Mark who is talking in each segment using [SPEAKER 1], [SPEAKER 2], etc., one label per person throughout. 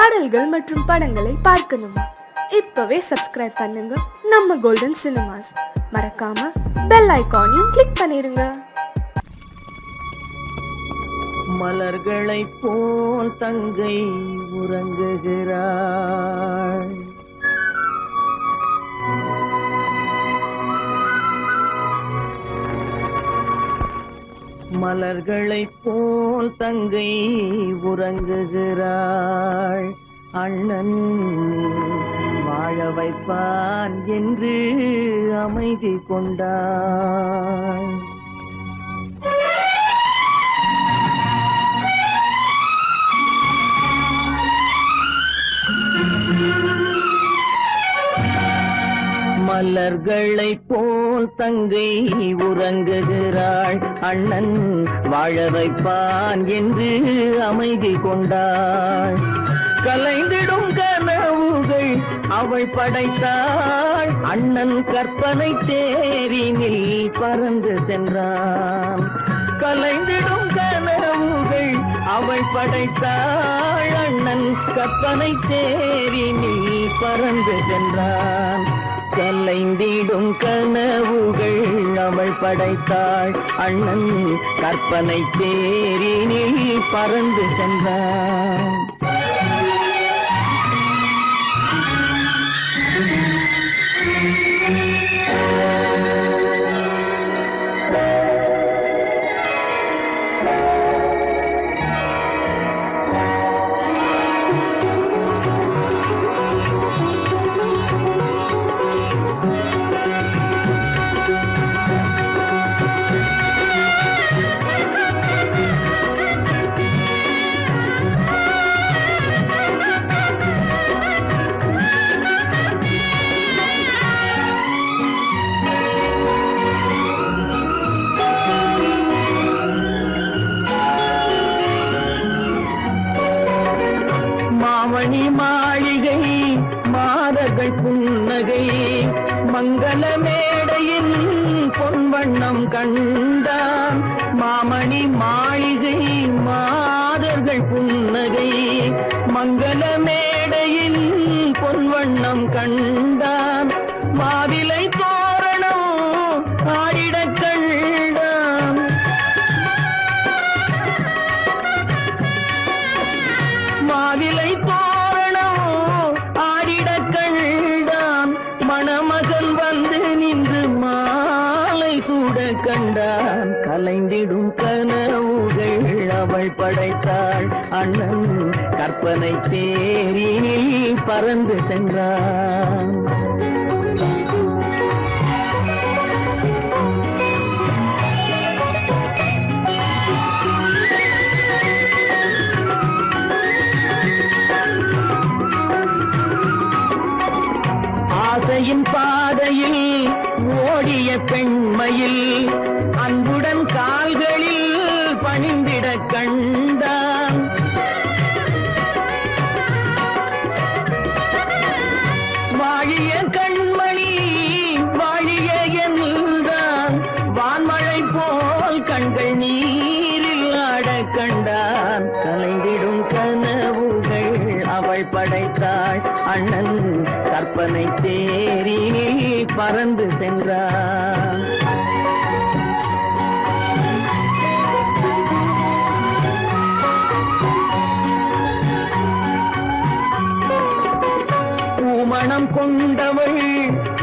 [SPEAKER 1] பாடல்கள் மற்றும் படங்களை பார்க்கணுமா? இப்பவே சப்ஸ்கிரைப் பண்ணுங்க நம்ம கோல்டன் சினிமாஸ். மறக்காம பெல் ஐகானையும் கிளிக் பண்ணிருங்க.
[SPEAKER 2] மலர்களை போல் தங்கை உறங்குகிறாள். மலர்களை போல் தங்கை உறங்குகிறாள். அண்ணன் வாழ வைப்பான் என்று அமைதி கொண்டாள். மலர்களை போல் தங்கை உறங்குகிறாள். அண்ணன் வாழ வைப்பான் என்று அமைதி கொண்டாள். கலைந்திடும் கனவுகள் அவள் படைத்தாள். அண்ணன் கற்பனை தேரினில் பறந்து சென்றான். கலைந்திடும் கனவுகள் அவள் படைத்தாள். அண்ணன் கற்பனை தேரினில் பறந்து சென்றான். கலைந்திடும் கனவுகள் அவள் படைத்தாள். அண்ணன் கற்பனை தேரினில் பறந்து சென்றான். மாமணி மாளிகை மாதர்கள் புன்னகை மங்கள மேடையின் பொன்வண்ணம் கண்டான். மாமணி மாளிகை மாதர்கள் புன்னகை மங்கள மேடையின் பொன்வண்ணம் கண்டான். மாவிலை தோரணம் ஆடிட கண்டான். மாவிலை தோரணம் ஆடிட கண்டான். மணமகன் வந்து நின்று மாலை சூட கண்டான். கலைந்திடும் கனவுகள் அவள் படைத்தாள். அண்ணன் கற்பனை தேரினில் பறந்து சென்றான். ஆசையின் பாதையில் ஓடிய பெண்மையில் அன்புடன் கால்களில் பணிந்திட கண்டான். வாழிய கண்மணி வாழிய என்றான். வான்மழை போல் கண்கள் நீரில் ஆட கண்டான். கலைந்திடும் கனவுகள் அவள் படைத்தாள். அண்ணன் கற்பனை தேரினில் பறந்து சென்றான். பூமணம் கொண்டவள்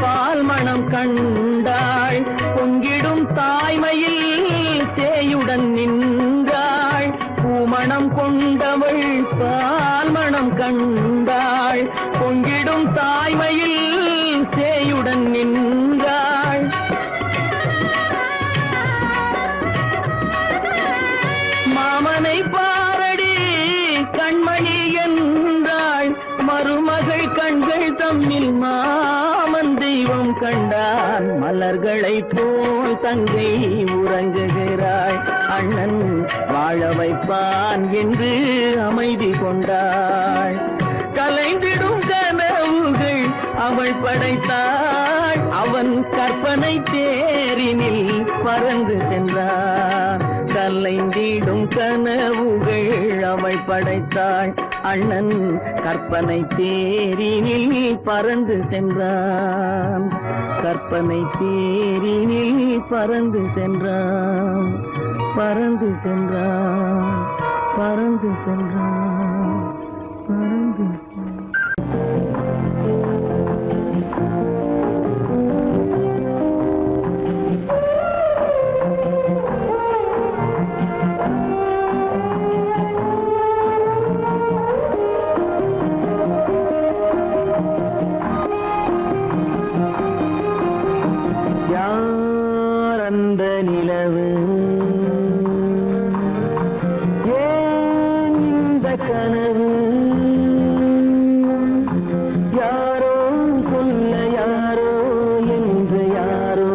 [SPEAKER 2] பால் மணம் கண்டாள். பொங்கிடும் தாய்மையில் சேயுடன் நின்றாள். பூமணம் கொண்டவள் பால் மணம் கண்டாள். பொங்கிடும் தாய்மையில் சேயுடன் நின்றாள். மாமனை பாரடி கண்மணி என்றாள். மருமகள் கண்கள் தம்மில் மாமன் தெய்வம் கண்டான். மலர்களை போல் தங்கை உறங்குகிறாள். அண்ணன் வாழ வைப்பான் என்று அமைதி கொண்டாள். கலைந்திடும் கனவுகள் அவள் படைத்தாள். அவன் கற்பனை தேரினில் பறந்து சென்றான். கலைந்திடும் கனவுகள் அவள் படைத்தாள். அண்ணன் கற்பனை தேரினில் பறந்து சென்றான். கற்பனை தேரினில் பறந்து சென்றான். பறந்து சென்றான். பறந்து சென்றான். பறந்து சென்றான். அந்த நிலவு ஏன் இந்த கனவு யாரோ சொல்ல யாரோ என்று யாரோ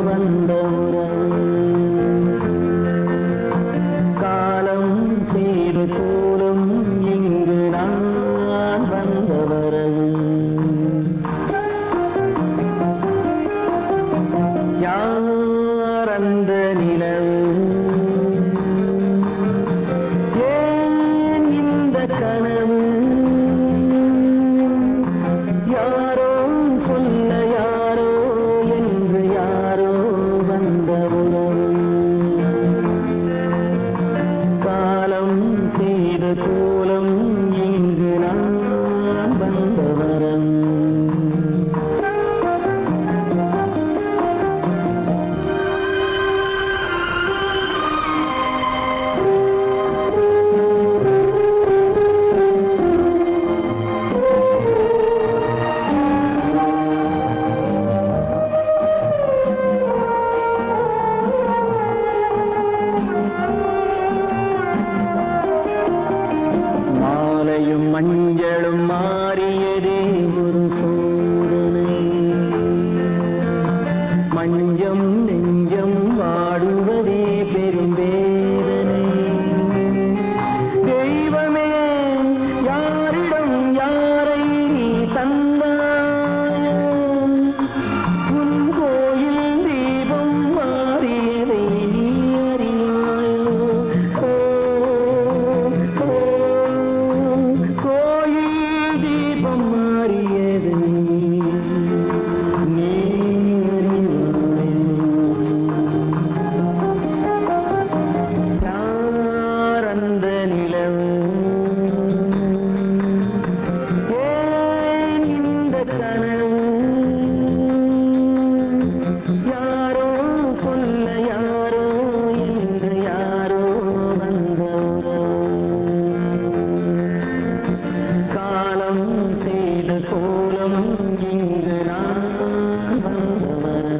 [SPEAKER 2] வந்த உறவு காலம் செய்து கூறும் இங்கு நான் வந்த வரவு அந்த நிலவு ஏன் இந்த கனவு யாரோ சொல்ல யாரோ என்று யாரோ வந்த உறவு காலம் செய்த கோலம் இங்கு நான் வந்த வரம் மஞ்சளும் மாறியதே ஒரு சோதனை மஞ்சம் நெஞ்சம் வாடுவதே பெரும் வேதனை தெய்வமே யாரிடம் யாரை நீ தந்தாயோ உன் கோயில் தீபம் மாறியதை நீ அறியாயோ யாரோ சொல்ல யாரோ என்று யாரோ வந்த காலம் செய்த கோலம் இங்கு நான் வந்தவர்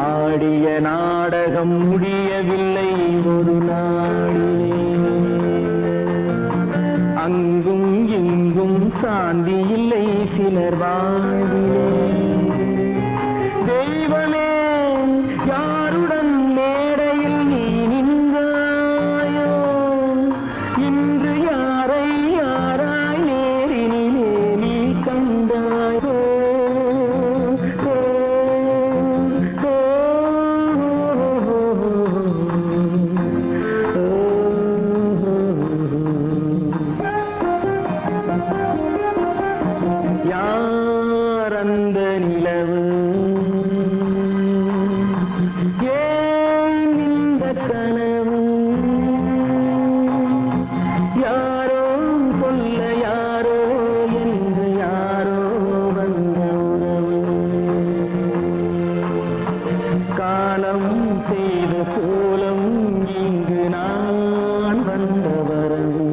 [SPEAKER 2] ஆடிய நாடகம் முடியவில்லை ஒரு நாளிலே அங்கும் இங்கும் சாந்தி இல்லை சிலர் வாழ்விலே தெய்வமே யாருடன் மேடையில் நீ நின்றாயோ இன்று யாரை யாராய் நேரினிலே நீ கண்டாயோ அந்த நிலவு ஏன் இந்த கனவு யாரோ சொல்ல யாரோ என்று யாரோ வந்த உறவு காலம் செய்த கோலம் இங்கு நான் வந்த வரவு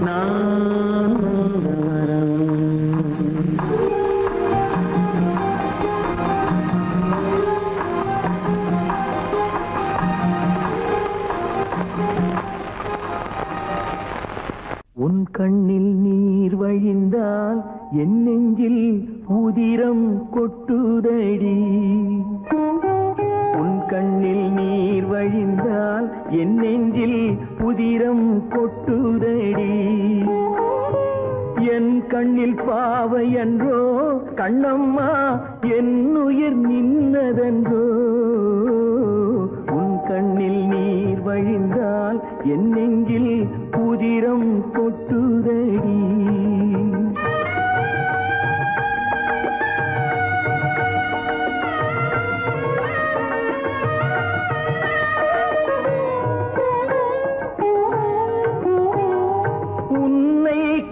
[SPEAKER 2] நான் வந்த வரவு உன் கண்ணில் நீர் வழிந்தால் என் நெஞ்சில் உதிரம் கொட்டுதடி உன் கண்ணில் நீர் வழிந்தால் என் நெஞ்சில் உதிரம் கொட்டுதடி என் கண்ணில் பாவை என்றோ கண்ணம்மா என் உயிர் நின்னதென்றோ உன் கண்ணில் நீர் வழிந்தால் என் நெஞ்சில் புதிரம் கொட்டுதடி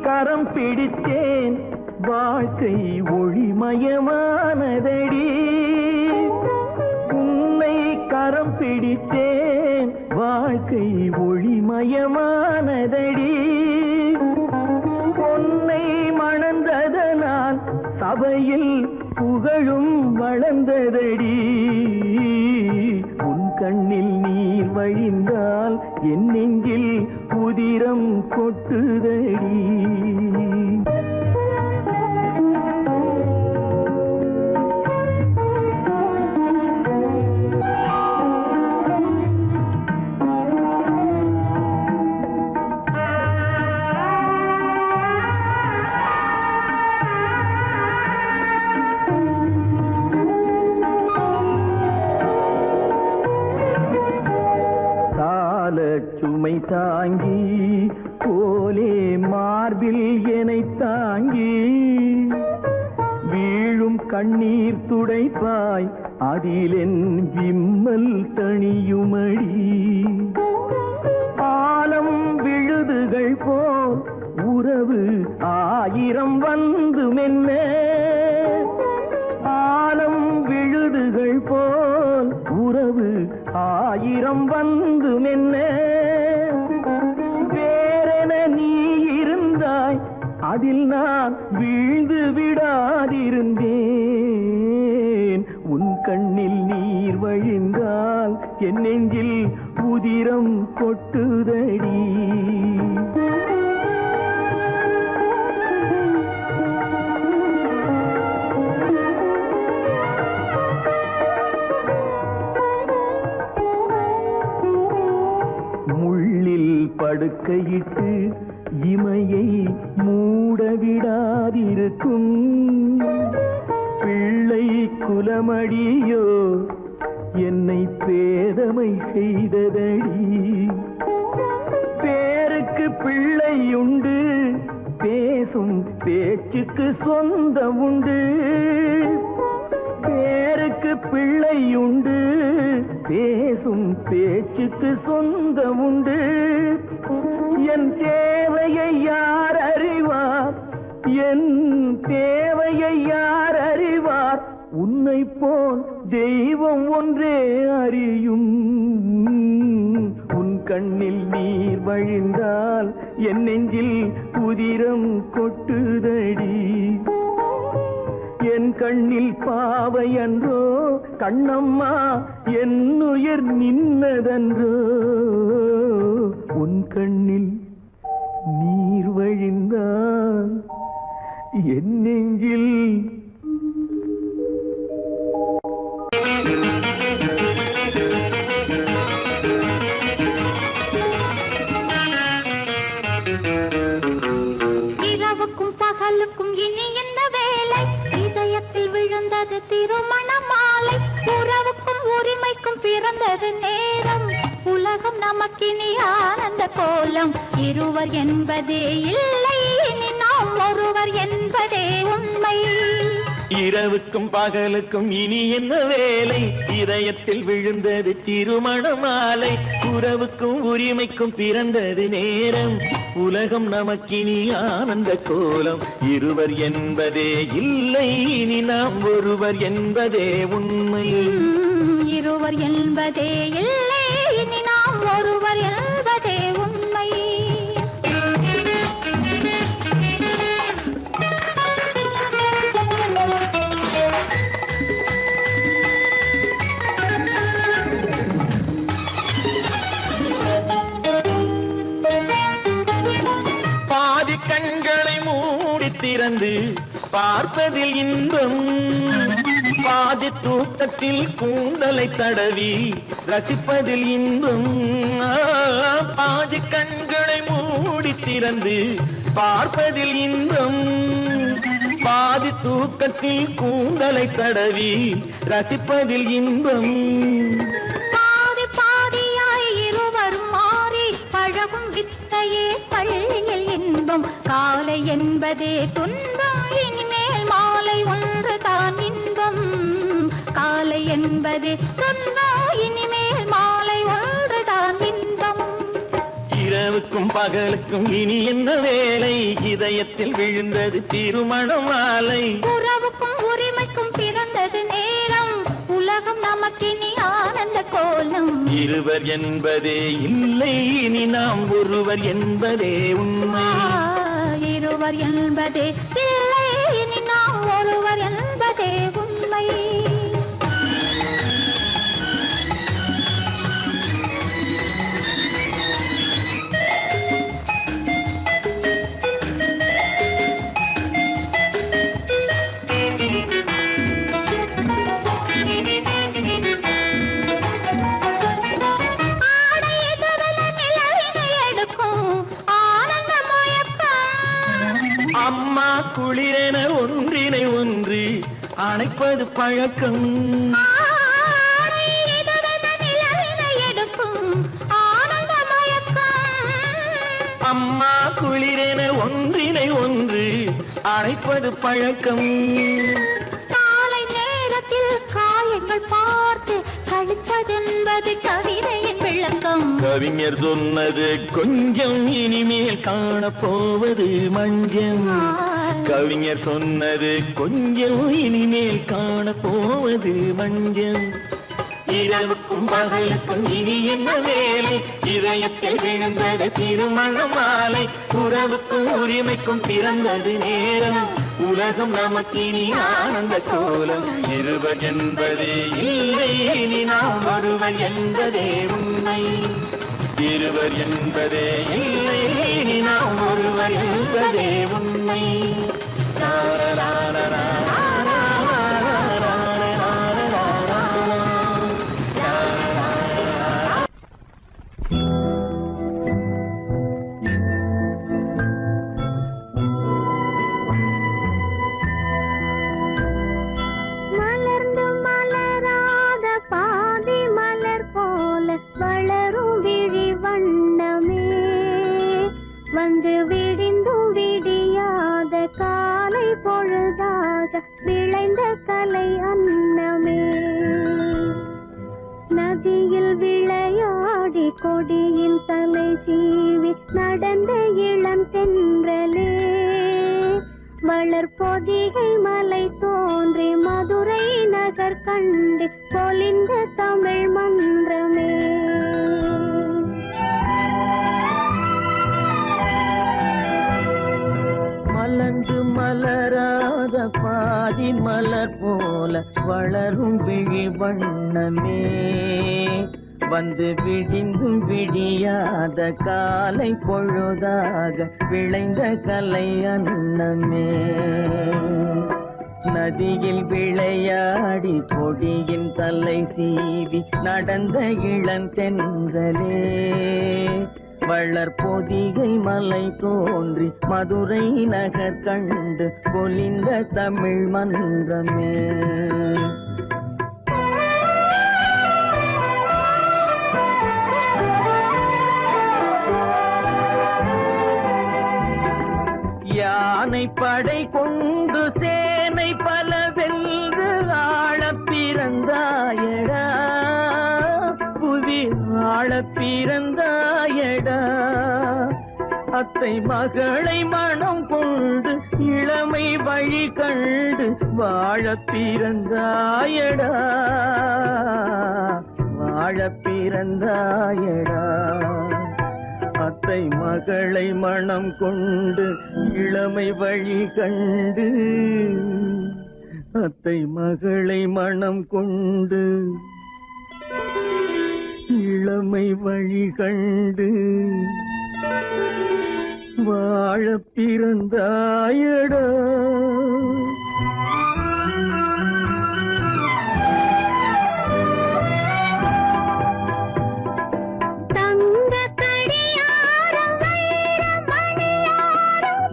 [SPEAKER 2] கரம் பிடித்தேன் வாழ்க்கை ஒளிமயமானதடி உன்னை கரம் பிடித்தேன் வாழ்க்கை ஒளிமயமானதடி பொன்னை மணந்ததனால் சபையில் புகழும் வளர்ந்ததடி உன் கண்ணில் நீர் வழிந்தால் என் நெஞ்சில் புதிரம் கொட்டுதடி சுமை தாங்கி போலே மார்பில் என்னை தாங்கி வீழும் கண்ணீர் துடைப்பாய் அதிலென் விம்மல் தணியுமடி ஆலம் விழுதுகள் போல் உறவு ஆயிரம் வந்து மென்ன ஆலம் விழுதுகள் போல் உறவு ஆயிரம் வந்து மென்ன வேறென நீ இருந்தாய் அதில் நான் வீழ்ந்து விடாதிருந்தேன் உன் கண்ணில் நீர் வழிந்தால் என் நெஞ்சில் புதிரம் கொட்டுதடி படுக்கையிட்டு இமையை மூடவிடாதிருக்கும் பிள்ளை குலமடியோ என்னை பேதமை செய்ததடி பேருக்கு பிள்ளை உண்டு பேசும் பேச்சுக்கு சொந்தம் உண்டு பேருக்கு பிள்ளை உண்டு பேசும் பேச்சுக்கு சொந்தம் உண்டு என் தேவையை யார் அறிவார் என் தேவையை யார் அறிவார் உன்னை போல் தெய்வம் ஒன்றே அறியும் உன் கண்ணில் நீர் வழிந்தால் என் நெஞ்சில் புதிரம் கொட்டுதடி என் கண்ணில் பாவை அன்றோ கண்ணம்மா என் உயிர் நின்னதன்றோ உன் கண்ணில் நீர் வழிந்தால் என் நெஞ்சில்
[SPEAKER 3] இரவுக்கும் பகலுக்கும் இனி என்ன வேலை இதயத்தில் விழுந்தது திருமண மாலை உறவுக்கும் உரிமைக்கும் பிறந்தது நேரம் உலகம் நமக்கினி ஆனந்த கோலம் இருவர் என்பதே இல்லை இனி நாம் ஒருவர் என்பதே உண்மை
[SPEAKER 2] இரவுக்கும் பகலுக்கும் இனி என்ன வேலை இதயத்தில் விழுந்தது திருமண மாலை உறவுக்கும் உரிமைக்கும் பிறந்தது நேரம் உலகம் நமக்கினி ஆனந்த கோலம் இருவர் என்பதே இல்லை இனி நாம் ஒருவர் என்பதே உண்மை
[SPEAKER 3] இருவர் என்பதே இல்லை இனி நாம் ஒருவர் என்பதே உண்மை
[SPEAKER 2] பாதி கண்களை மூடி திறந்து பார்ப்பதில் இன்பம் பாதி தூக்கத்தில் கூந்தலை தடவி ரசிப்பதில் இன்பம் பாதி கண்களை மூடி திறந்து பார்ப்பதில் இன்பம் பாதி தூக்கத்தில் கூந்தலை தடவி ரசிப்பதில் இன்பம்
[SPEAKER 3] பாதி பாதியாய் இருவரும் மாறி பழகும் வித்தையே பள்ளியில் இன்பம் காலை என்பதே துன்பம் இனிமேல் மாலை ஒன்று தான் இன்பம் காலை என்பதே துன்பம் இனிமேல் மாலை ஒன்று தான் இன்பம்
[SPEAKER 2] இரவுக்கும் பகலுக்கும் இனி என்ன வேலை இதயத்தில் விழுந்தது திருமண மாலை
[SPEAKER 3] உறவுக்கும் உரிமைக்கும் பிறந்தது நேரம் உலகம் நமக்கினி ஆனந்த கோலம்
[SPEAKER 2] இருவர் என்பதே இல்லை இனி நாம் ஒருவர் என்பதே உண்மை
[SPEAKER 3] இருவர் என்பதே இல்லை இனி நாம் ஒருவர் என்பதே உண்மை
[SPEAKER 2] அம்மா குளிரென ஒன்றினை ஒன்று அணைப்பது பழக்கம் அம்மா குளிரென ஒன்றினை ஒன்று அணைப்பது பழக்கம்
[SPEAKER 3] காலை நேரத்தில் காயங்கள் பார்த்து கழிப்பதென்பது கவிதையின் விளக்கம்
[SPEAKER 2] கவிஞர் சொன்னது கொஞ்சம் இனிமேல் காணப்போவது மஞ்சம் கவிஞர் சொன்னது கொஞ்சம் இனிமேல் காணப்போவது மஞ்சம் இரவுக்கும் பகலுக்கும் இனி என்ன வேலை இதயத்தில் விழுந்தது திருமண மாலை உறவுக்கும் உரிமைக்கும் பிறந்தது நேரம் உலகம் நமக்கினி ஆனந்த கோலம் இருவர் என்பதே இல்லை இனி நாம் ஒருவர் என்பதே உண்மை இருவர் என்பதே இல்லை இனி நாம் ஒருவர் என்பதே உண்மை
[SPEAKER 3] வந்து விடிந்தும் விடியாத காலை பொழுதாக விளைந்த கலை அன்னமே நதியில் விளையாடி கொடியின் தலை சீவி நடந்த இளம் தென்றலே வளர்பொதிகை மலை தோன்றி மதுரை நகர் கண்டு பொலிந்த தமிழ் மன்றமே
[SPEAKER 2] மலர்ந்து மலராத பாதி மலர் போல வளரும் விழி வண்ணமே வந்து விடிந்தும் விடியாத காலை பொழுதாக விளைந்த கலை அன்னமே நதியில் விளையாடி கொடியின் தலை சீவி நடந்த இளந்தென்றலே வளர்பொதிகை மலை தோன்றி மதுரை நகர் கண்டு பொலிந்த தமிழ் மன்றமே யானை படை கொண்டு சேனை பல வென்று ஆளப் பிறந்தாயடா புவி ஆளப் பிறந்தாயடா அத்தை மகளை மனம் கொண்டு இளமை வழி கண்டு வாழப் பிறந்தாயடா வாழப் பிறந்தாயடா அத்தை மகளை மனம் கொண்டு இளமை வழி கண்டு அத்தை மகளை மனம் கொண்டு இளமை வழி கண்டு வாழப் பிறந்தாயடா
[SPEAKER 3] தங்க கடியாரம் வைர மணியாரம்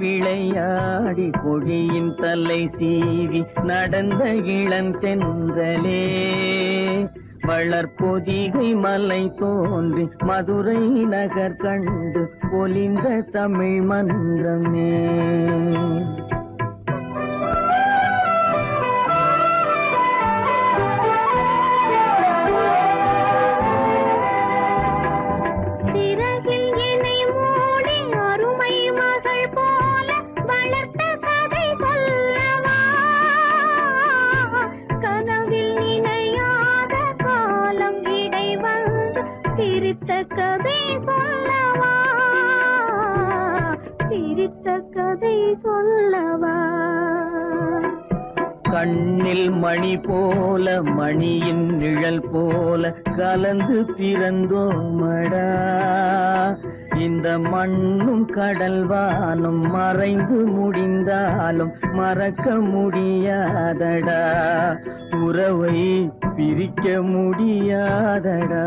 [SPEAKER 2] விளையாடி கொடியின் தலை சீவி நடந்த இளந்தென்றலே வளர்பொதிகை மலை தோன்றி மதுரை நகர் கண்டு பொலிந்த தமிழ் மன்றமே. கண்ணில் மணி போல மணியின் நிழல் போல கலந்து பிறந்தோமடா. இந்த மண்ணும் கடல்வானும் மறைந்து முடிந்தாலும் மறக்க முடியாதடா. உறவை பிரிக்க முடியாதடா.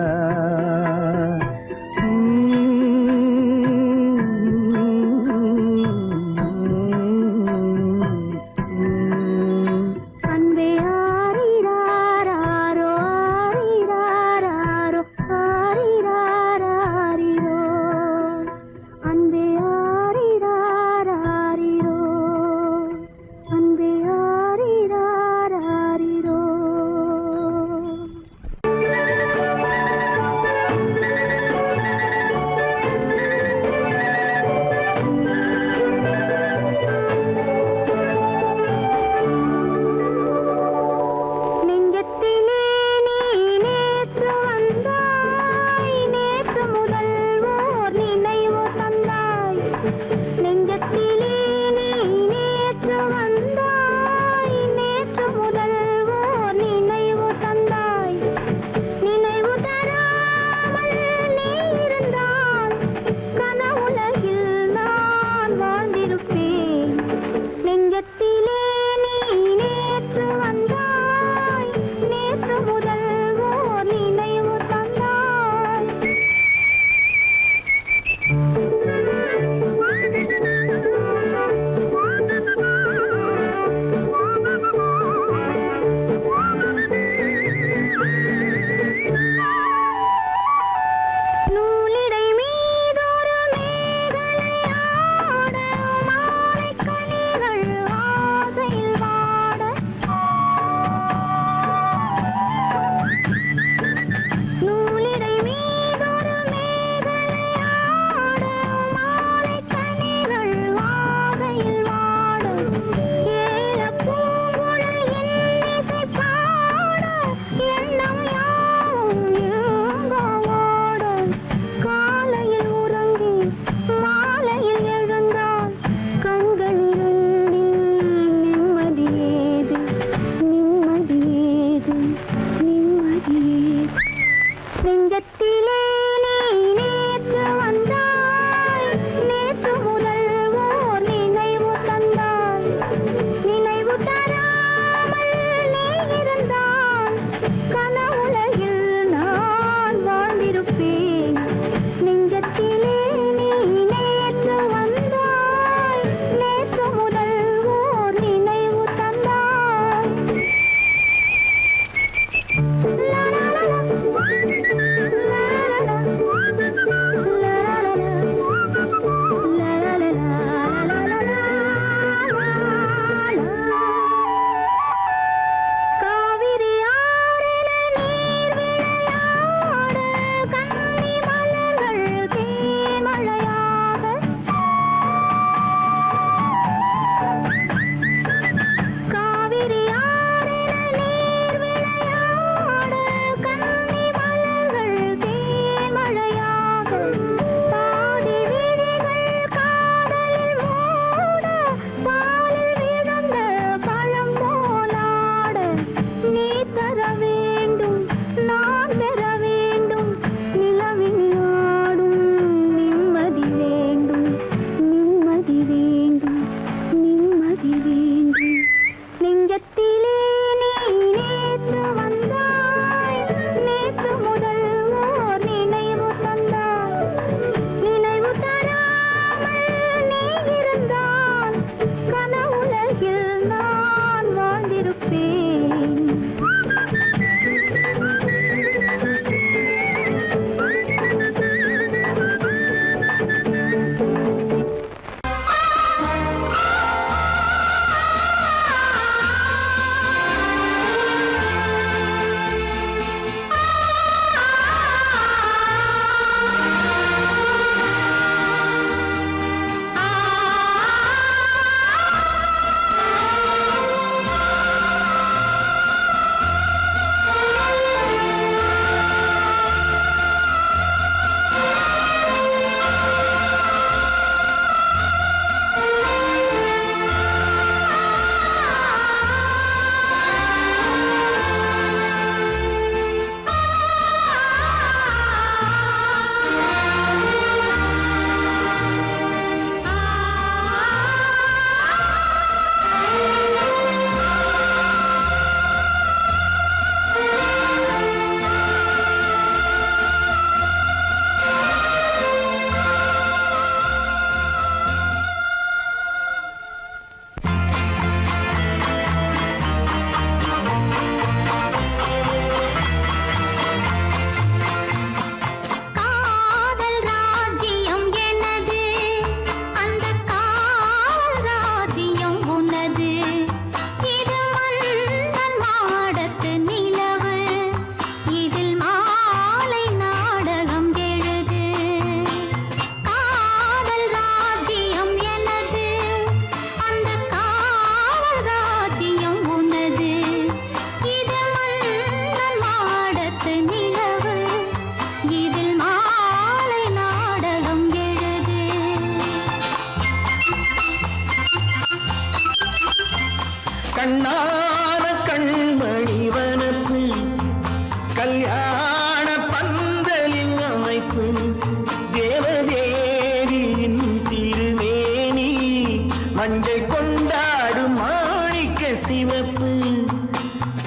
[SPEAKER 2] மஞ்சள் கொண்டாடும் மாணிக்க சிவப்பு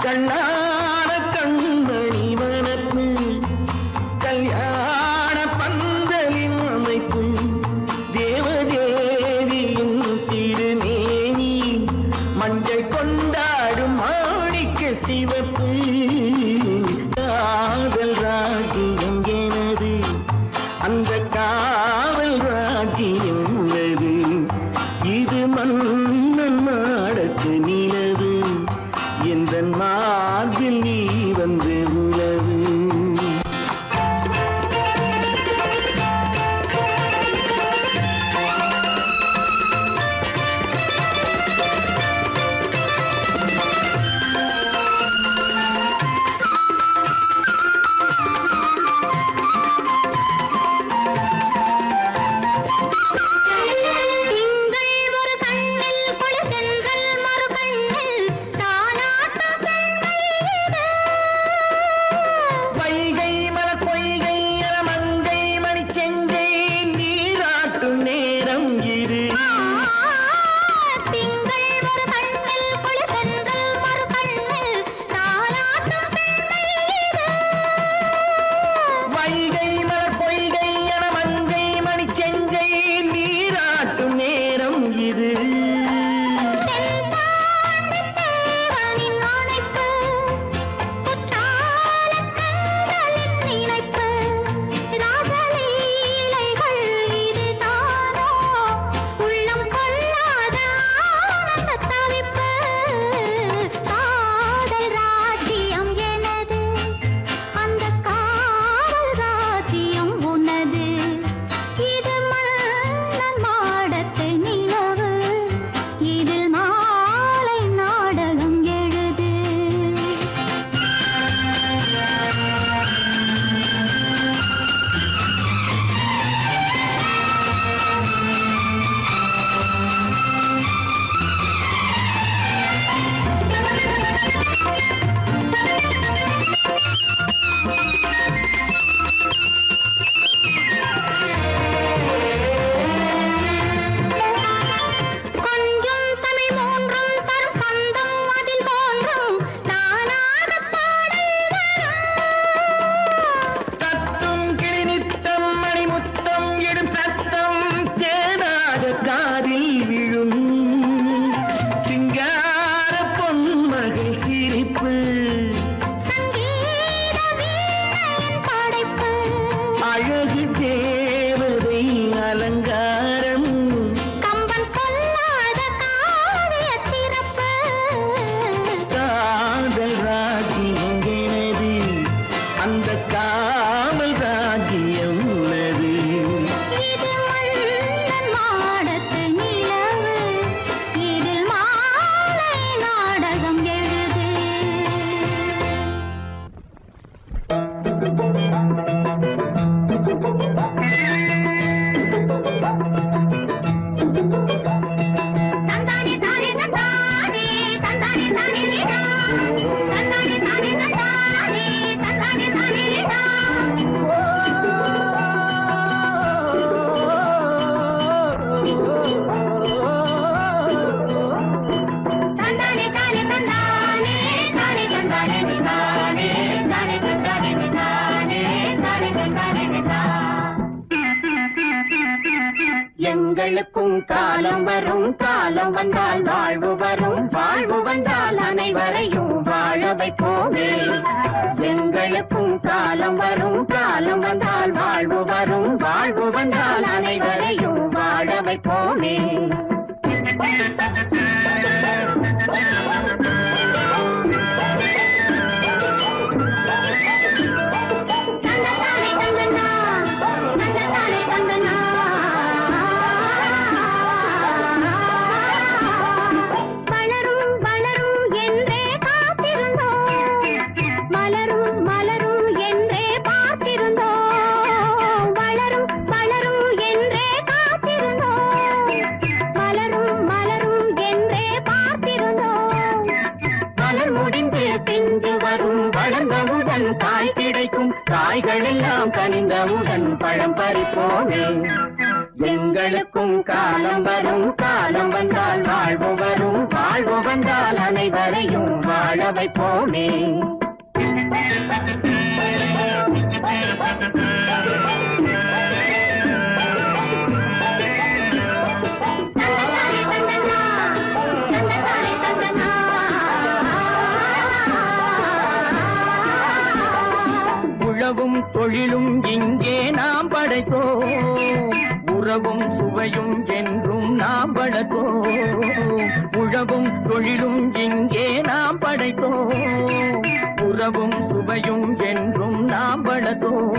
[SPEAKER 2] கண்ணான கண்மணி வனப்பு கல்யாண பந்தலின் அமைப்பு தேவதேவியின் திருமேனி மஞ்சள் கொண்டாடும் மாணிக்க சிவப்பு காதல் ராஜ்யம் எனது அந்த காவல் ராஜ்யம் உள்ளது இது மன்னன் நாடத்து நிலவு எந்த மார்பில் நீ வந்து உலவு
[SPEAKER 4] எங்களுக்கும் காலம் வரும், காலம் வந்தால் வாழ்வு வரும், வாழ்வு வந்தால் அனைவரையும் வாழ வைப்போமே. எங்களுக்கும் காலம் வரும், காலம் வந்தால் வாழ்வு வரும், வாழ்வு வந்தால் அனைவரையும் வாழ வைப்போமே. காய் கிடைக்கும், காய்கள் எல்லாம் கனிந்தவுடன் பழம் பறிப்போமே. எங்களுக்கும் காலம் வரும் காலம் வந்தால் வாழ்வு வரும் வாழ்வு வந்தால் அனைவரையும் வாழ வைப்போமே.
[SPEAKER 2] உழவும் தொழிலும் இங்கே நாம் படைத்தோம், உறவும் சுவையும் என்றும் நாம் வளர்த்தோம். உழவும் தொழிலும் இங்கே நாம் படைத்தோம், உறவும் சுவையும் என்றும் நாம் வளர்த்தோம்.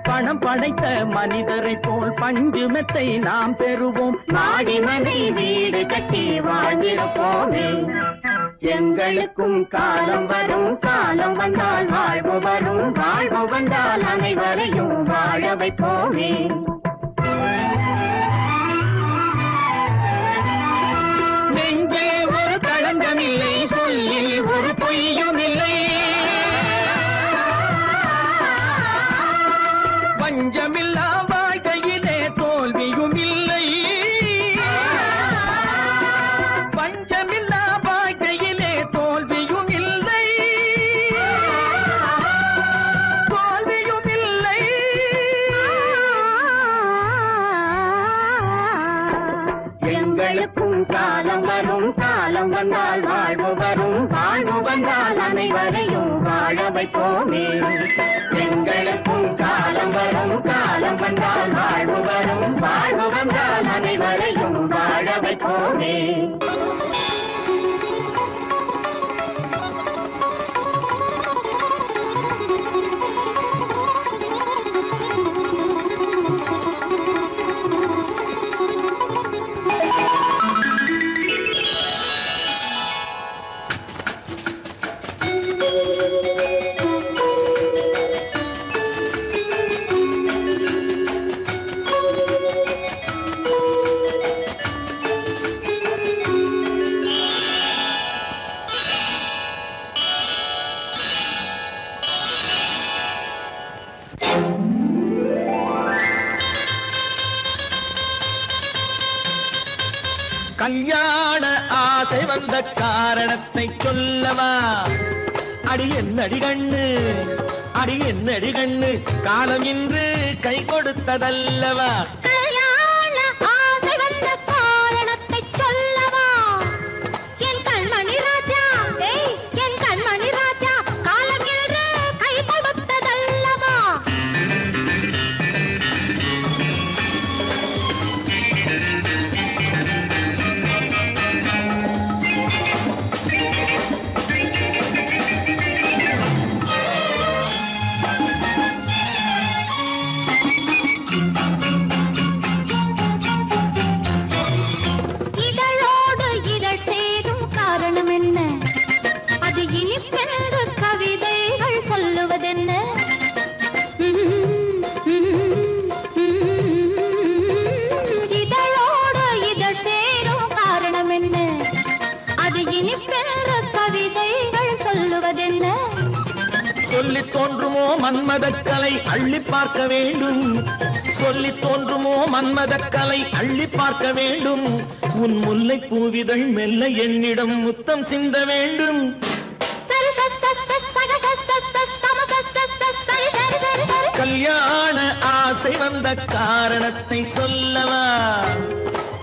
[SPEAKER 2] பணம் படைத்த மனிதரை போல் பஞ்சுமெத்தை நாம் பெறுவோம்,
[SPEAKER 4] மாடி மனை வீடு கட்டி வாழ்ந்திருப்போமே. எங்களுக்கும் காலம் வரும் காலம் வந்தால் வாழ்வு வரும் வாழ்வு வந்தால் அனைவரையும் வாழ வைப்போமே.
[SPEAKER 2] நெஞ்சே ஒரு களங்கமில்லை, சொல்லில் ஒரு பொய்யும் இல்லை, பஞ்சமில்லா வாழ்க்கையிலே தோல்வியும் இல்லை, பஞ்சமில்லா வாழ்க்கையிலே தோல்வியும் இல்லை, தோல்வியும் இல்லை.
[SPEAKER 4] எங்களுக்கும் காலம் வரும் காலம் வந்தால் வாழ்வு வரும் வாழ்வு வந்தால் அனைவரையும் வாழ வைப்போமே. எங்களுக்கும் காலம் வரும் காலம் வந்தால் வாழ்வு வரும் வாழ்வு வந்தால் அனைவரையும் வாழ வைப்போமே.
[SPEAKER 2] கல்யாண ஆசை வந்த காரணத்தை சொல்லவா? அடி என்னடி கண்ணு, அடி என்னடி கண்ணு, காலம் இன்று கை கொடுத்ததல்லவா?
[SPEAKER 3] கல்யாண ஆசை வந்த காரணத்தை சொல்லவா? என் கண்மணி ராஜா, என் கண்மணி ராஜா, காலம் என்று கை கொடுத்ததல்லவா? இதழோடு இதழ் சேரும் காரணம் என்ன? அது இனிப்பென்று கவிதைகள் சொல்லுவதென்ன? இதழோடு இதழ் சேரும் காரணம் என்ன? அது இனிப்பென்று கவிதைகள் சொல்லுவதென்ன?
[SPEAKER 2] சொல்லித் தோன்றுமோ மன்மதக்கலை அள்ளி பார்க்க வேண்டும், சொல்லித் தோன்றுமோ மன்மதக்கலை அள்ளி பார்க்க வேண்டும். உன் முல்லை பூவிதழ் மெல்ல என்னிடம் முத்தம் சிந்த வேண்டும். கல்யாண ஆசை வந்த காரணத்தை சொல்லவா?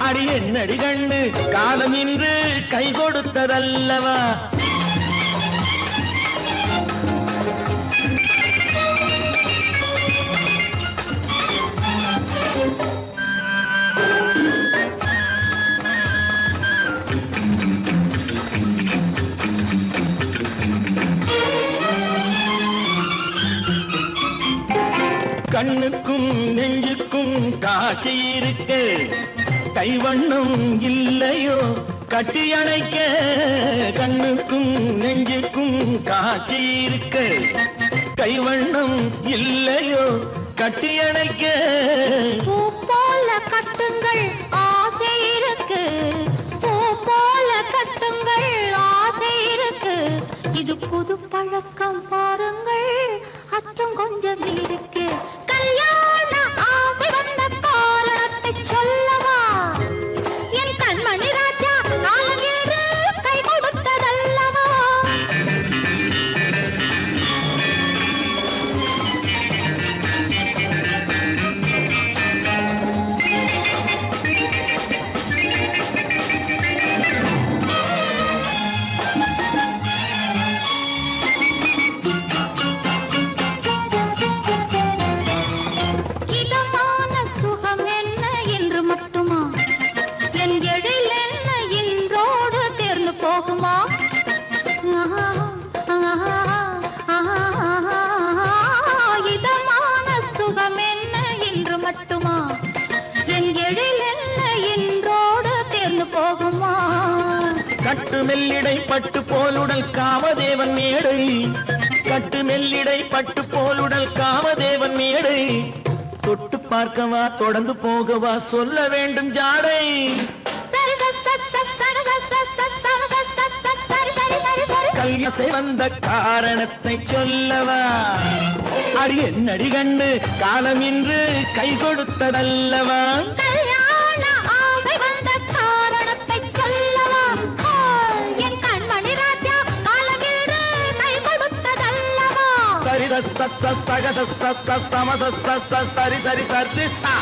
[SPEAKER 2] அடி என்னடி கண்ணு, காலம் இன்று கை கொடுத்ததல்லவா? கண்ணுக்கும் நெஞ்சுக்கும் காட்சி இருக்க, கைவண்ணம் இல்லையோ கட்டி அணைக்க? கண்ணுக்கும் நெஞ்சுக்கும் காட்சி இருக்க, கைவண்ணம் இல்லையோ கட்டி அணைக்க?
[SPEAKER 3] பூ போல கட்டுங்கள் ஆசை இருக்கு, பூ போல கட்டுங்கள் ஆசை இருக்கு. இது புது பழக்கம் பாருங்கள், அச்சம் கொஞ்சம் இருக்கு. கல்யாண ஆசை வந்த காரணத்தை மட்டுமா என் எழில் என்ன என்றோடு தேர்ந்து போகுமா
[SPEAKER 2] கட்டு மெல்லிடை பட்டு போலுடல் காமதேவன் மேடை கட்டு மெல்லிடை பட்டு போலுடல் காமதேவன் மேடை தொட்டு பார்க்கவா தொடர்ந்து போகவா சொல்ல வேண்டும் ஜாடை கல்யாசை வந்த காரணத்தை சொல்லவா அடி என்னடி கண்டு காலம் இன்று கை கொடுத்ததல்லவா
[SPEAKER 3] கல்யாண ஆசை வந்த காரணத்தை சொல்லவா என் கண்மணி ராஜா காலமில்லை கை கொடுத்ததல்லவா
[SPEAKER 2] சரி சக சம சரி சரி சரி சா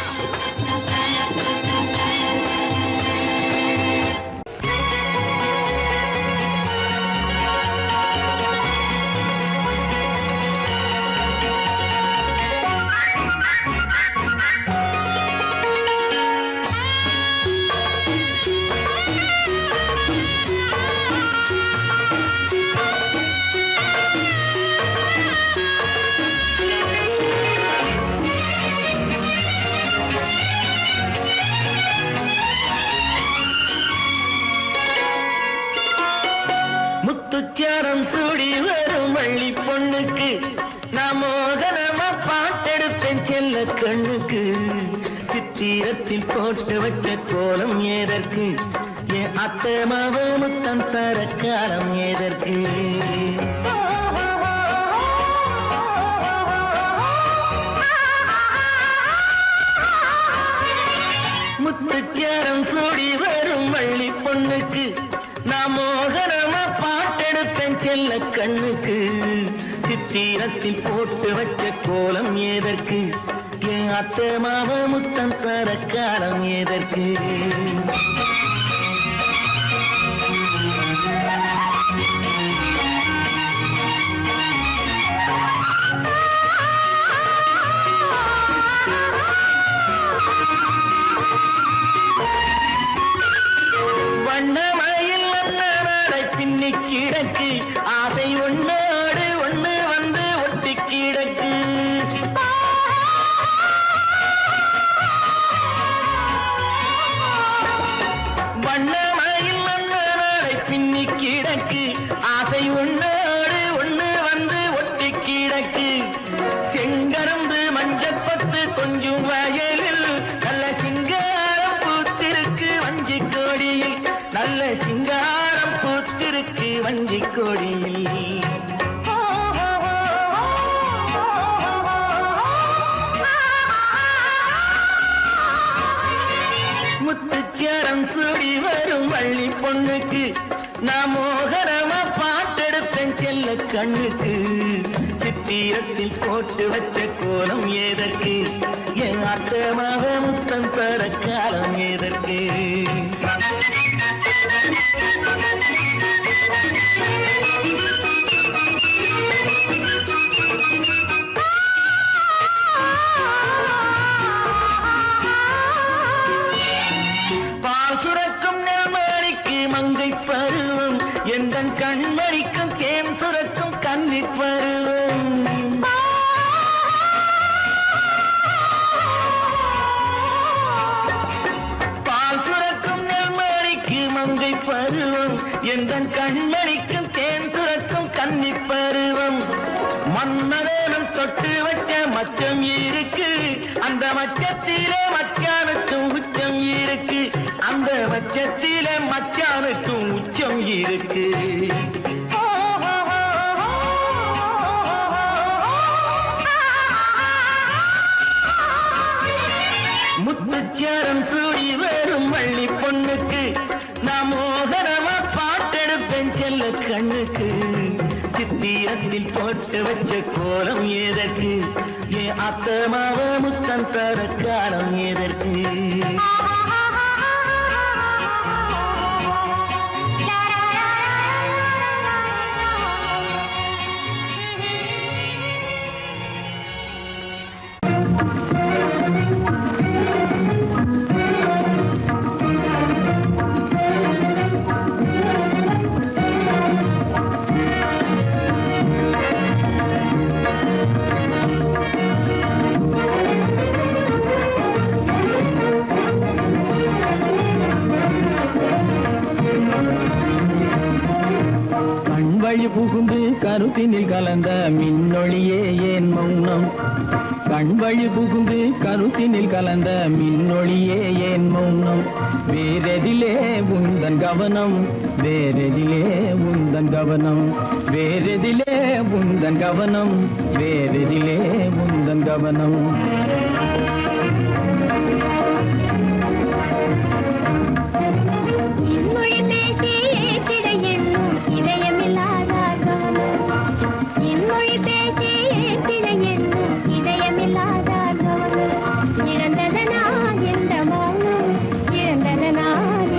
[SPEAKER 2] முத்துச்சாரம் சூடி வரும் வள்ளி பொண்ணுக்கு நான் மோகனமா பாட்டெடுப்பேன் செல்ல கண்ணுக்கு சித்திரத்தில் போட்டு வச்ச கோலம் ஏதற்கு என் அத்தை மாவ முத்தம் தர காலம் ஏதற்கு முத்துச்சாரம் சூடி வரும் வள்ளி பொண்ணுக்கு நான் மோகனமா பாட்டெடுப்பேன் செல்ல கண்ணுக்கு சித்திரத்தில் போட்டு வச்ச கோலம் ஏதற்கு என் அத்தை மாவ முத்தம் தர காலம் ஏதற்கு வண்ணமயில் நடை பின்னி கிடக்கு ஆசை ஒன்னோடு ஒண்ணு வந்து ஒட்டி கிடக்கு வண்ணமயில் நடை பின்னி கிடக்கு ஆசை ஒன்னோடு ஒண்ணு வந்து ஒட்டி கிடக்கு செங்கரும்பு மஞ்சப்பத்து கொஞ்சம் வயலில் நல்ல சிங்காரம் பூத்திருக்கு வஞ்சி கொடியில் நல்ல சிங்காரம் பூத்திருக்கு வஞ்சி கொடியில் முத்துச்சாரம் சூடி வரும் வள்ளி பொண்ணுக்கு நான் மோகனமா பாட்டெடுப்பேன் செல்ல கண்ணுக்கு சித்திரத்தில் போட்டு வச்ச கோலம் ஏதற்கு என் அத்தமாக முத்தம் தர காலம் ஏதற்கு பால் சுரக்கும் நெல்மணிக்கு மங்கை பருவம் எந்தன் கண்மணிக்கும் தேன் சுரக்கும் கன்னி பருவம் பால் சுரக்கும் நெல்மணிக்கு மங்கை பருவம் எந்தன் கண்மணிக்கும் தேன் சுரக்கும் கன்னி பருவம் மன்னவேனும் தொட்டு வச்ச மச்சம் இருக்கு அந்த மச்சத்திலே மச்சானுக்கும் உச்சம் இருக்கு அந்த மச்சத்திலே மச்சானுக்கும் உச்சம் இருக்கு முத்துச்சாரம் சூடி வரும் வள்ளி பொண்ணுக்கு நான் மோகனமா பாட்டெடுப்பேன் செல்ல கண்ணுக்கு சித்திரத்தில் போட்டு வச்ச கோலம் ஏதற்கு என் அத்தமாவ முத்தம் தர காலம் ஏதற்கு புகுந்து கருத்தினில் கலந்த மின்னொளியே ஏன் மௌனம் கண்வழி புகுந்து கருத்தினில் கலந்த மின்னொளியே ஏன் மௌனம் வேறெதிலே உந்தன் கவனம் வேறெதிலே உந்தன் கவனம் வேறெதிலே உந்தன் கவனம் வேறெதிலே உந்தன் கவனம்
[SPEAKER 3] இன்மொழி பேசி ஏற்றிட எண்ணும் இதயமில்லாதார் கவனம் இன்மொழி பேசி ஏற்றிட எண்ணும் இதயமில்லாதார் கவனம் இழந்ததனா எந்த மௌனம் இழந்ததனா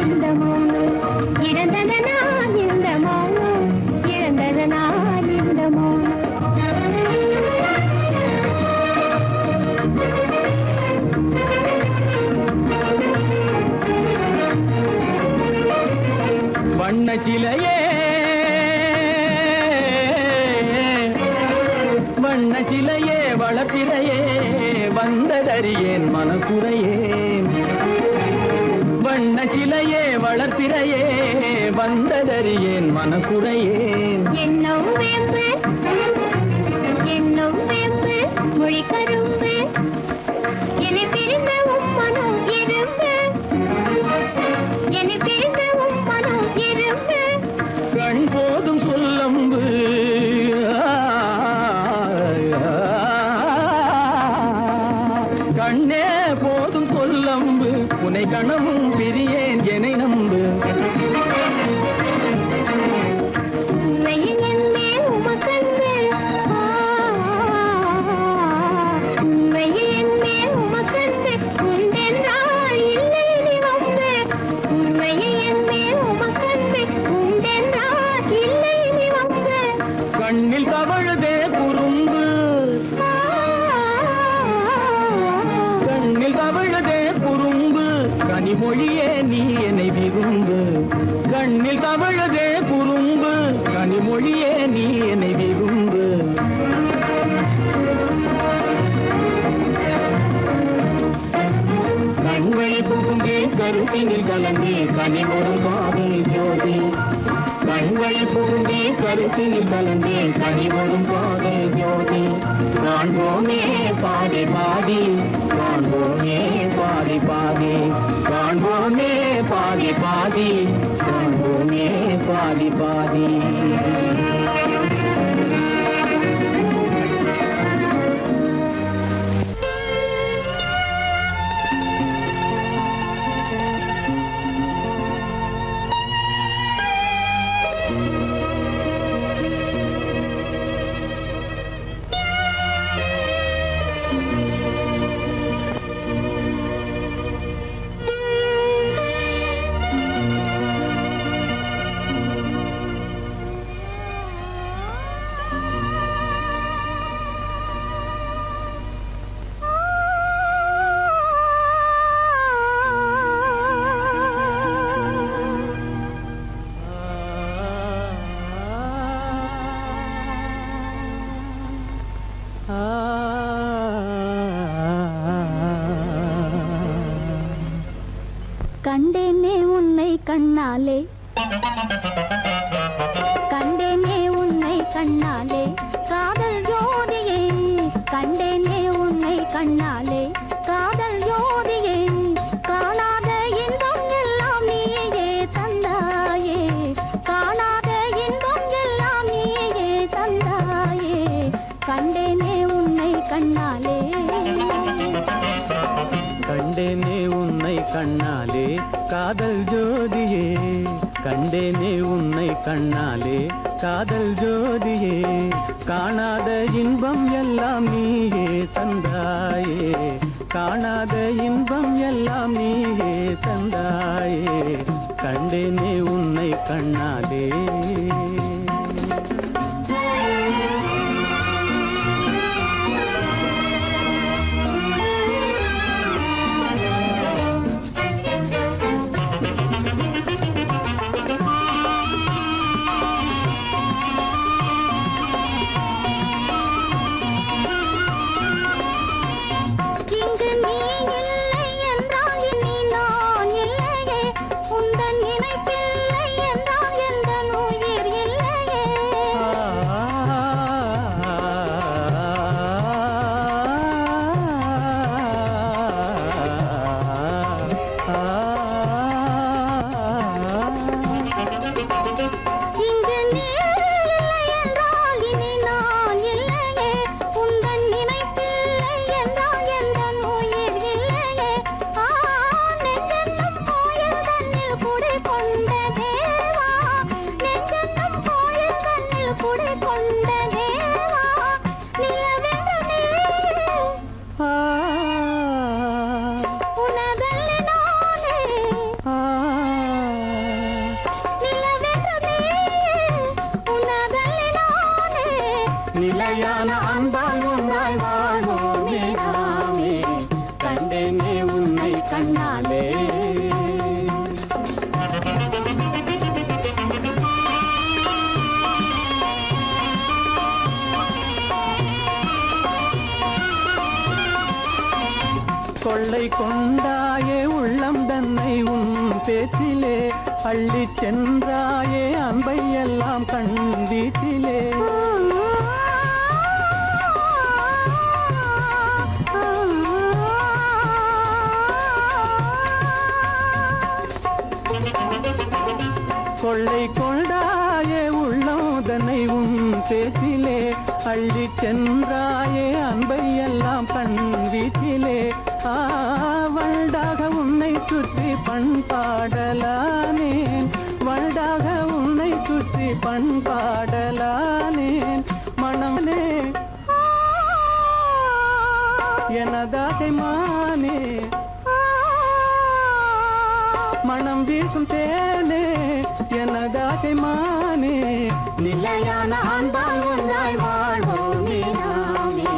[SPEAKER 3] எந்த மௌனம் இழந்ததனா எந்த மௌனம் இழந்ததனா எந்த மௌனம்
[SPEAKER 2] வண்ண சிலையே வண்ண சிலையே வளர்த்திரையே வந்ததறியேன் மனக்குறையேன் வண்ண சிலையே வளர்த்திரையே வந்ததறியேன் மனக்குறையேன்
[SPEAKER 3] என்னும் வேம்பு மொழி கரும்பு என்னை பிரிந்த உம்மனம் இரும்பு என்னை பிரிந்த உம்மனம் இரும்பு
[SPEAKER 2] கண் போதும் சொல்லம்பு கண்ணே போதும் சொல்லம்பு உனை கணமும் பிரியேன் என்னை நம்பு
[SPEAKER 3] உண்மையில் என்னே உமக்கன்று உண்மையில் என்னே உமக்கன்று உண்டென்றால் இல்லை நீ வந்து உண்மையில் என்னே உமக்கன்று உண்டென்றால் இல்லை நீ வந்து
[SPEAKER 2] கண்ணில் தவழுதே குறும்பு கண்ணில் தவழுதே குறும்பு கனிமொழியே நீ என்னை விரும்பு கண்ணில் தவழுதே குறும்பு கனிமொழியே நீ என்னை விரும்பு கண்வழி புகுந்தே கருத்தினில் கலந்தே கனிமொரும் காதல் ஜோதி கண்வழி புகுந்தே கருத்தினில் கலந்தே கனிமொரும் காதல் ஜோதி காண்போமே பாதி பாதி காண்போமே பாதி பாதி காண்போமே பாதி பாதி காண்போமே பாதி பாதி
[SPEAKER 3] கண்டேனே உன்னை கண்ணாலே கண்டேனே உன்னை கண்ணாலே காதல் ஜோதியே கண்டேனே உன்னை கண்ணாலே காதல் ஜோதியே காணாத இன்பம் எல்லாம் நீயே தந்தாயே காணாத இன்பம் எல்லாம் நீயே தந்தாயே கண்டேனே உன்னை கண்ணாலே
[SPEAKER 2] கண்டேனே உன்னை கண்ணாலே காதல் ஜோதியே கண்டேனே உன்னை கண்ணாலே காதல் ஜோதியே காணாத இன்பம் எல்லாம் நீயே தந்தாயே காணாத இன்பம் எல்லாம் நீயே தந்தாயே கண்டேனே உன்னை கண்ணாலே
[SPEAKER 3] நினைப்பில்லை என்றால் எந்த உயிர்
[SPEAKER 5] கொள்ளை கொண்டாயே உள்ளம் தன்னை உன் பேச்சிலே அள்ளி சென்றாயே அன்பை எல்லாம் கண் வீட்டிலே கொள்ளை கொண்டாயே உள்ளம் தன்னை உன் பேச்சிலே அள்ளி சென்றாயே அன்பை எல்லாம் கண் வீட்டிலே வண்டாக உன்னை சுற்றி பண்பாடலானேன் வண்டாக உன்னை சுற்றி பண்பாடலானேன் மனமே எனதாசை மானே மனம் வீசும் தேனே எனதாசை மானே
[SPEAKER 3] நிலையான அன்பால் ஒன்றாய் வாழ்வோமே நாமே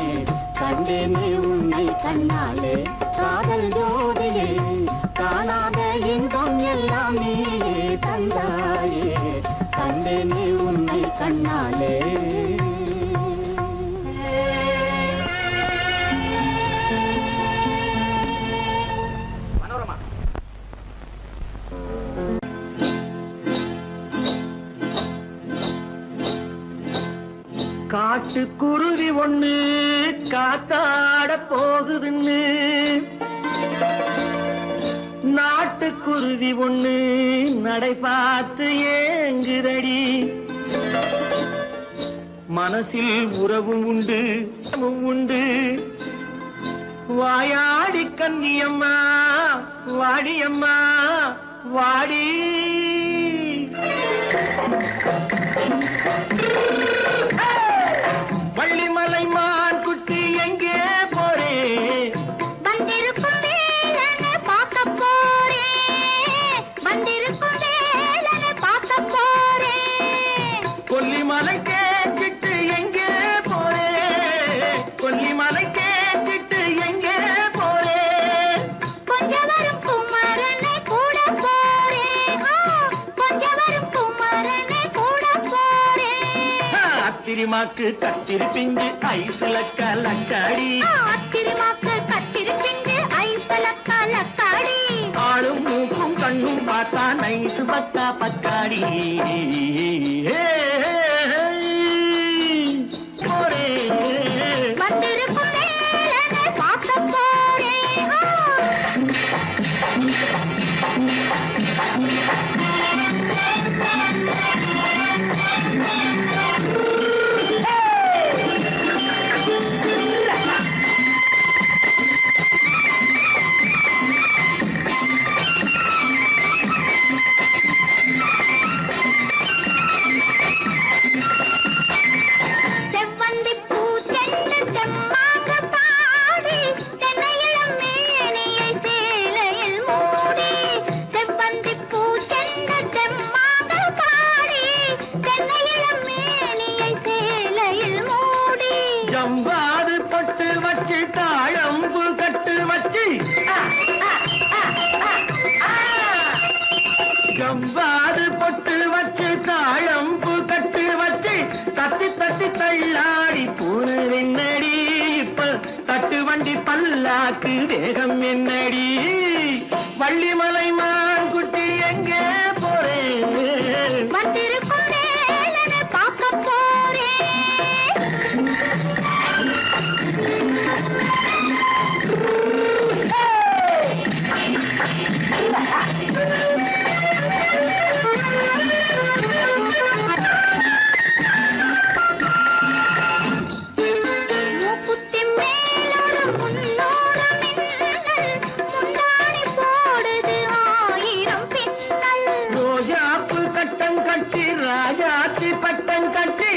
[SPEAKER 3] கண்டேனே உன்னை கண்ணாலே காதல் ஜோதியே காணாத இன்பம் எல்லாம் நீயே தந்தாயே கண்டேனே உன்னை கண்ணாலே
[SPEAKER 2] காட்டுக்குருவி ஒண்ணு காத்தாட போகுதுன்னு நாட்டுக்குருவி ஒண்ணு நடை பார்த்து ஏங்குதடி மனசில் உறவும் உண்டு உண்டு வாயாடி கன்னியம்மா வாடியம்மா வாடி வள்ளிமலை மான் குட்டி எங்கே போறே
[SPEAKER 3] வந்திருக்கும் வேலனை பார்க்க போறேன் வந்திருக்கும் வேலனை பார்க்க போறேன்
[SPEAKER 2] கொல்லிமலை கேட்டுட்டு எங்கே போறே கொல்லிமலை கேட்டுட்டு எங்கே போறே
[SPEAKER 3] கொஞ்சம் வரும் குமரனை கூட போறேன் கொஞ்சம் வரும் குமரனை கூட போறேன்
[SPEAKER 2] அத்திரிமாக்கு கத்திரி பிஞ்சு ஐசுல கலக்காடி
[SPEAKER 3] அத்திரிமாக்கு கத்திரி பிஞ்சு ஐசல கலக்காடி
[SPEAKER 2] ஆளும் மூக்கும் கண்ணும் பார்த்தா நைசு பக்கா பக்காடி போரே
[SPEAKER 3] வந்திருக்கும் வேலனை பார்க்க போறேன் செவ்வந்தி பூ தென்ன தெம்மாக பாடி தென்னையிளம் மேனியை சேலையில் மூடி செவ்வந்தி பூ தென்ன தெம்மாக பாடி தென்னையிளம் மேனியை சேலையில் மூடி
[SPEAKER 2] ஜம்பாது பொட்டு வச்சு தாழம்பு கட்டு வச்சு ஜம்பாது பொட்டு வச்சு தாழம்பு கட்டு வச்சு தட்டி தட்டி தள்ளாடி பூனு என்னடி இப்ப தட்டு வண்டி பல்லாக்கு வேகம் என்னடி வள்ளிமலை மான் குட்டி எங்கே போறேன்
[SPEAKER 3] வந்திருக்கும் வேலனை பார்க்க போறேன் மூக்குத்தி மேலோடு முன்னோடு மின்னல் முந்தாணி போடுது ஆயிரம் பின்னல்
[SPEAKER 2] ரோஜாப்பு கட்டம் கட்டி ராஜாத்தி பட்டம் கட்டி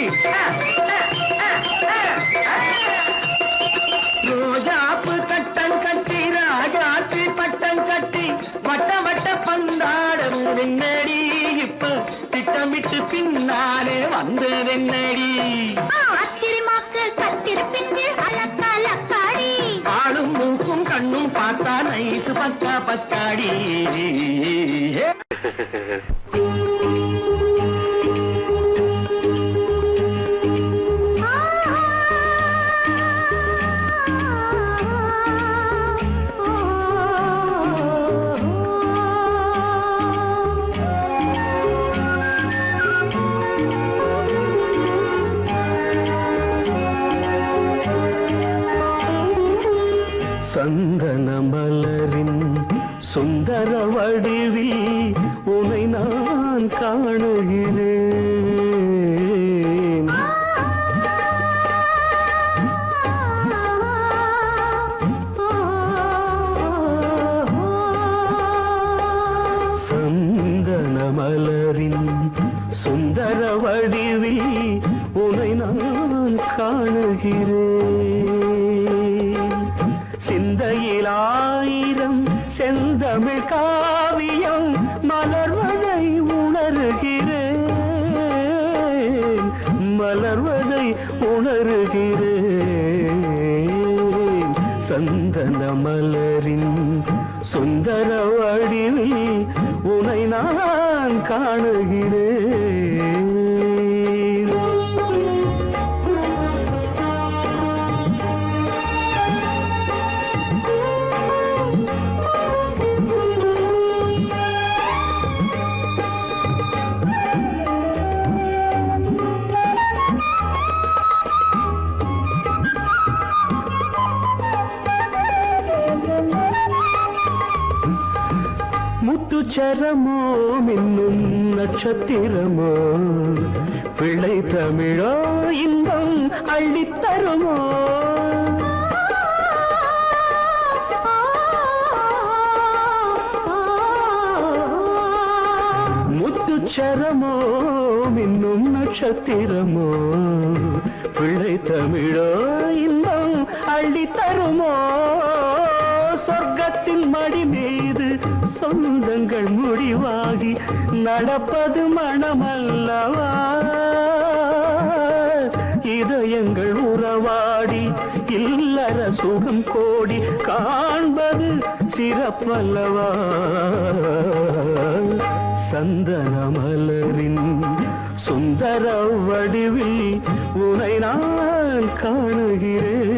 [SPEAKER 2] ரோஜாப்பு கட்டம் கட்டி ராஜாத்தி பட்டம் கட்டி வட்ட வட்ட பந்தாடம் வெண்ணடி இப்ப திட்டமிட்டு பின்னாலே வந்ததென்னடி
[SPEAKER 3] அத்திரிமாக்கு கத்திரி பிஞ்சு அலக்காடி
[SPEAKER 2] ஆளும் மூக்கும் கண்ணும் பார்த்தா நைசு பக்கா பக்காடி
[SPEAKER 3] ஆ
[SPEAKER 5] சந்தன மலரின் சுந்தர வடிவில் உனை நான் காணுகிறேன். சந்தன மலரின் சுந்தர வடிவில் உனை நான் காணுகிறேன். சிந்தையில் ஆயிரம் செந்தமிழ் காவியம் மலர்வதை உணர்கிறேன், மலர்வதை உணர்கிறேன். சந்தன மலரின் சுந்தர வடிவில் உனை நான் காணுகிறேன். முத்துச்சரமோ மின்னும் நட்சத்திரமோ பிள்ளை தமிழோ இன்பம் அள்ளித்தருமோ. முத்துச்சரமோ மின்னும் நட்சத்திரமோ பிள்ளை தமிழோ இன்பம் அள்ளித்தருமோ. சொர்க்கத்தின் மடி மீது சொந்தங்கள் முடிவாகி நடப்பது மனமல்லவா. இதயங்கள் உறவாடி இல்லற சுகம் கோடி காண்பது சிறப்பல்லவா. சந்தன மலரின் சுந்தர வடிவில் உனை நான் காணுகிறேன்.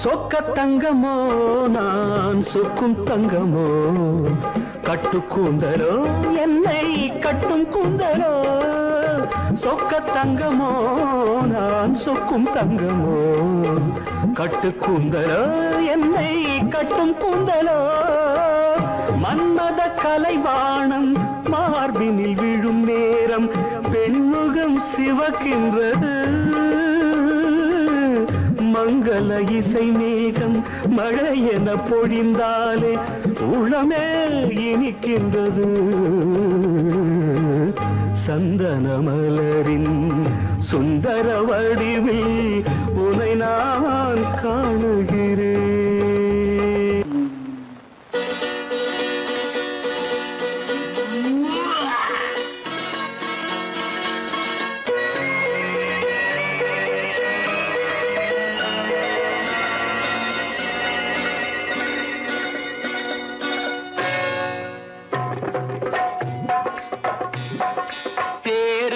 [SPEAKER 5] சொக்க தங்கமோ நான் சொக்கும் தங்கமோ கட்டு கூந்தலோ என்னை கட்டும் கூந்தலோ. சொக்க தங்கமோ நான் சொக்கும் தங்கமோ கட்டு கூந்தலோ என்னை கட்டும் கூந்தலோ. மன்மத கலைவாணம் மார்பினில் விழும் நேரம் பெண்முகம் சிவக்கின்றது. மங்கள இசை மேகம் மழை என பொழிந்தாலே உளமே இனிக்கின்றது. சந்தன மலரின் சுந்தர வடிவில் உனை நான் காணுகிறேன்.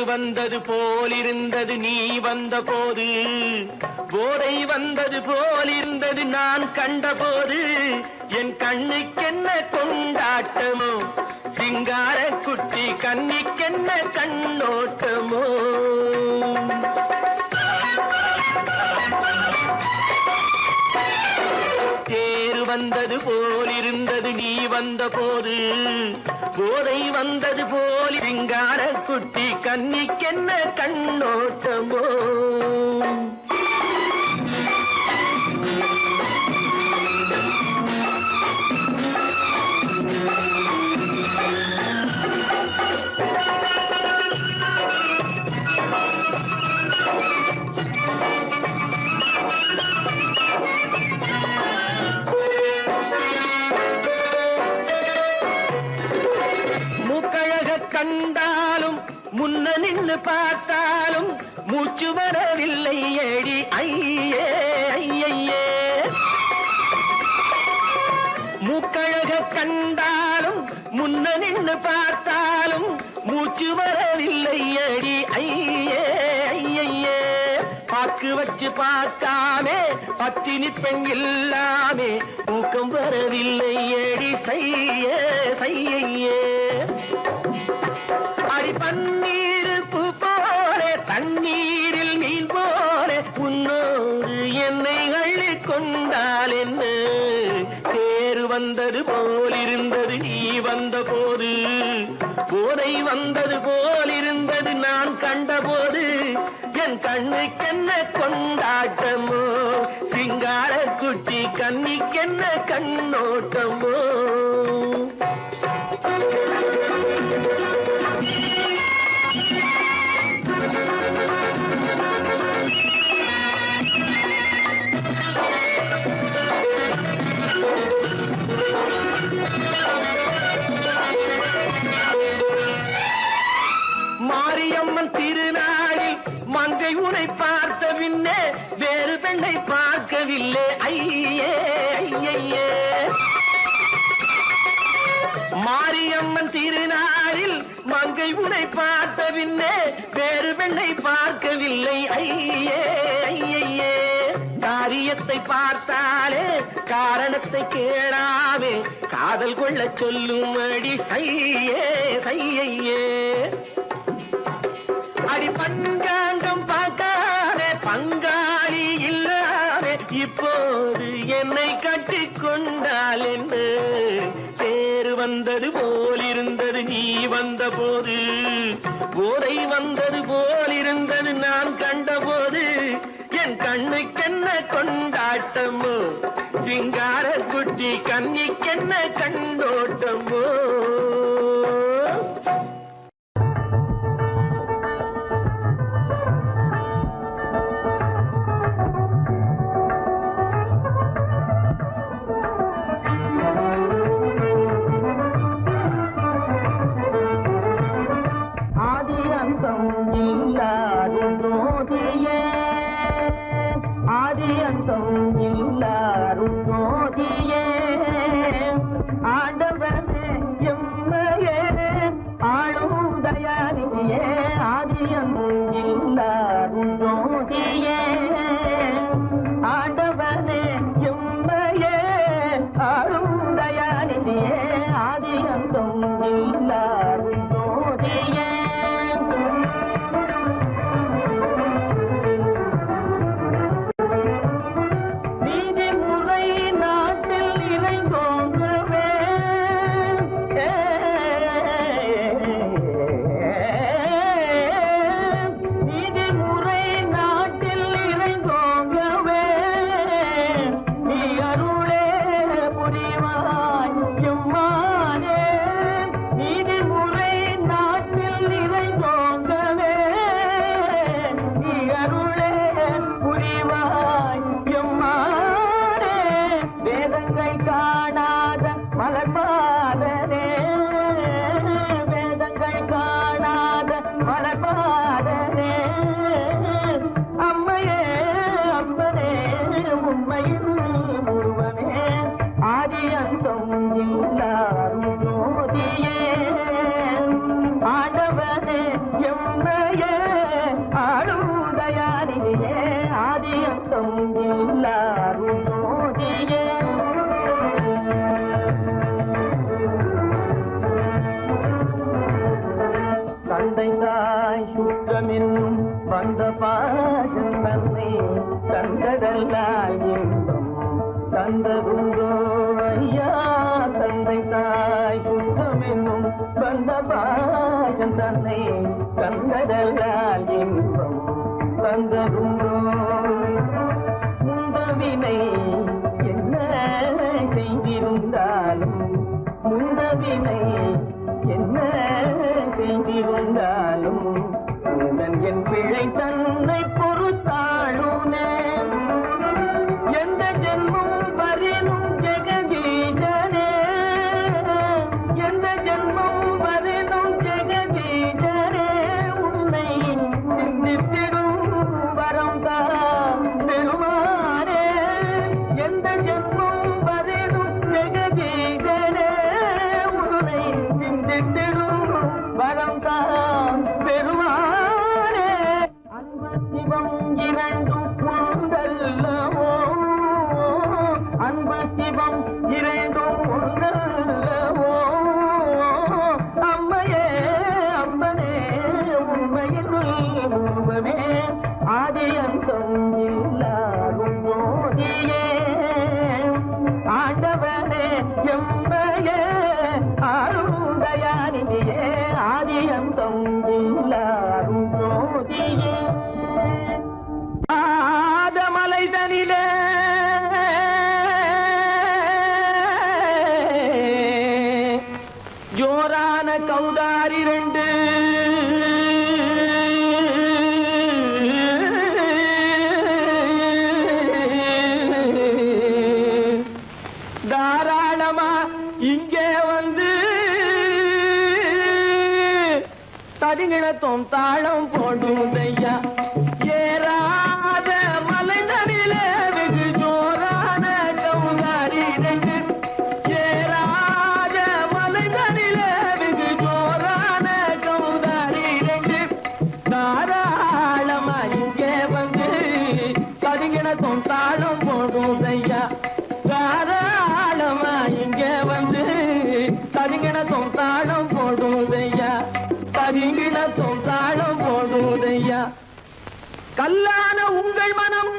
[SPEAKER 2] வந்தது போலிருந்தது நீ வந்த போது, போதை வந்தது போலிருந்தது நான் கண்டபோது. என் கண்ணுக்கென்ன கொண்டாட்டமோ, சிங்கார குட்டி கண்ணிக்கென்ன கண்ணோட்டமோ. தேர் வந்தது போலிருந்தது நீ வந்த போது, போதை வந்தது போல் சிங்கார குட்டி கண்ணிக்கென்ன கண்ணோட்டமோ. முன்ன நின்னு பார்த்தாலும் மூச்சு வரவில்லை ஏடி ஐயே ஐயே. மூக்கழக கண்டாலும் முன்ன நின்னு பார்த்தாலும் மூச்சு வரவில்லை அடி ஐயே ஐயே. பாக்கு வச்சு பார்க்காமே பத்தினி பெண் இல்லாமே தூக்கம் வரவில்லை அடி செய்ய செய்யே. அடி பன்னீர் பூ போல தண்ணீரில் மீன் போல உன்னோடு என்னை அள்ளி கொண்டால் என்ன தேர் வந்தது போலிருந்தது நீ வந்த போது போதை வந்தது போலிருந்தது நான் கண்டபோது என் கண்ணுக்கென்ன கொண்டாட்டமோ சிங்கார குட்டி கண்ணிக்கென்ன கண்ணோட்டமோ. மாரியம்மன் திருநாளில் மங்கை உனை பார்த்த பின்னே வேறு பெண்ணை பார்க்கவில்லை ஐயே ஐயே. மாரியம்மன் திருநாளில் மங்கை உனை பார்த்த பின்னே வேறு பெண்ணை பார்க்கவில்லை ஐயே ஐயே. காரியத்தை பார்த்தாலே காரணத்தை கேளாவே காதல் கொள்ள சொல்லும் அடி செய்யே செய்யே. அடி பஞ்சாங்கம் பார்க்காதே பங்காளி இல்லாதே இப்போது என்னை கட்டி கொண்டால் என்று தேர் வந்தது போலிருந்தது நீ வந்த போது போதை வந்தது போலிருந்தது நான் கண்டபோது என் கண்ணுக்கென்ன கொண்டாட்டமோ சிங்கார குட்டி கண்ணிக்கென்ன கண்டோட்டமோ. ததிங்கிணத்தும் தாளம் போடுதையா ஏறாத மலைதனிலே வெகு ஜோரான கவுதாரி ரெண்டு ஏறாத மலைதனிலே வெகு ஜோரான கவுதாரி ரெண்டு தாராளமா இங்கே வந்து ததிங்கிணத்தும் தாளம் போடுதையா தாராளமா இங்கே வந்து ததிங்கிணத்தும் தாளம் போடுதையா ததிங்கிணத்தும் தாளம் போடுதையா கல்லான உங்கள் மனம்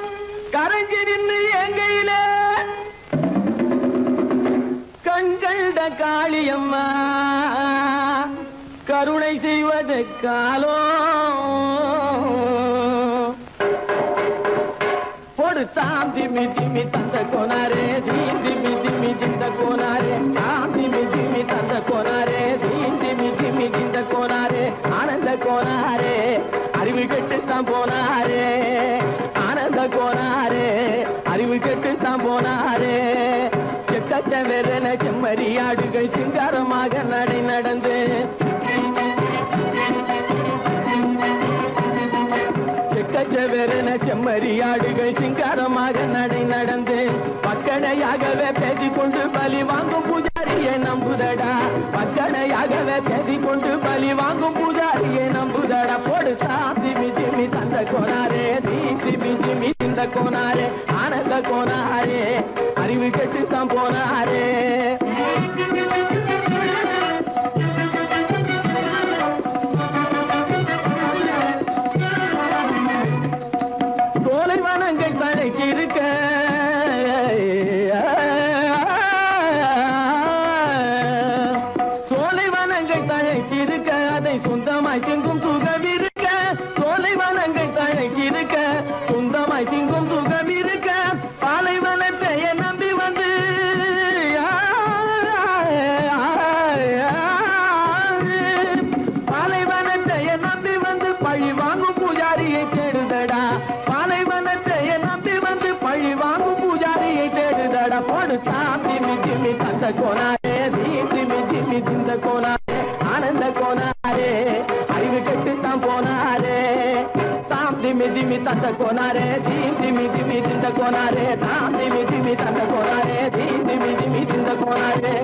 [SPEAKER 2] கரைஞ்சி நின்று எங்கையிலே கண்கண்ட காளியம்மா கருணை செய்வது காலோ தாம் திமி திமி தந்த கோனாரே தீம் திமி திமி திந்த கோனாரே தாம் திமி திமி தந்த கோனாரே தீம் திமி திமி திந்த கோனாரே ஆனந்த கோனாரே அறிவு கெட்டுத்தான் போனாரே ஆனந்த கோனாரே அறிவு கெட்டுத்தான் போனாரே செக்கச்சவென செம்மறியாடுகள் சிங்காரமாக நடை நடந்து செக்கச்சவென செம்மறியாடுகள் சிங்காரமாக நடை நடந்து பக்கடையாகவே பேசிக்கொண்டு பலி வாங்கும் பூஜாரியை நம்புதடா பக்கடையாகவே பேசிக்கொண்டு பலி வாங்கும் பூஜாரியை நம்புதடா போடு திமி திமி தந்த கோனாரே திமி திமி இந்த கோனாரே ஆனந்த கோனாரே அறிவு கெட்டுத்தான் போனாரே இருக்க சோலைவனங்கள் தழைக்கிருக்க அதை சொந்தமாய் திங்கும் சுகம் இருக்க சோலைவனங்கள் தழைக்கிருக்க சொந்தமாய் திங்கும் சுகம் இருக்க பாலைவனத்தை நம்பி வந்து பாலைவனத்தை நம்பி வந்து பழி வாங்கும் பூஜாரியை தேடுதடா பழி வாங்கும் பூஜாரியை தேடுதடா போடு தாம் திமி திமி தந்த கோனாரே தீம் திமி திமி திந்த கோனாரே ஆனந்த கோனாரே அறிவு கெட்டுத்தான் போனாரே தாம் திமி திமி தந்த கோனாரே தீம் திமி திமி திந்த கோனாரே தாம் திமி திமி தந்த கோனாரே தீம் திமி திமி திந்த கோனாரே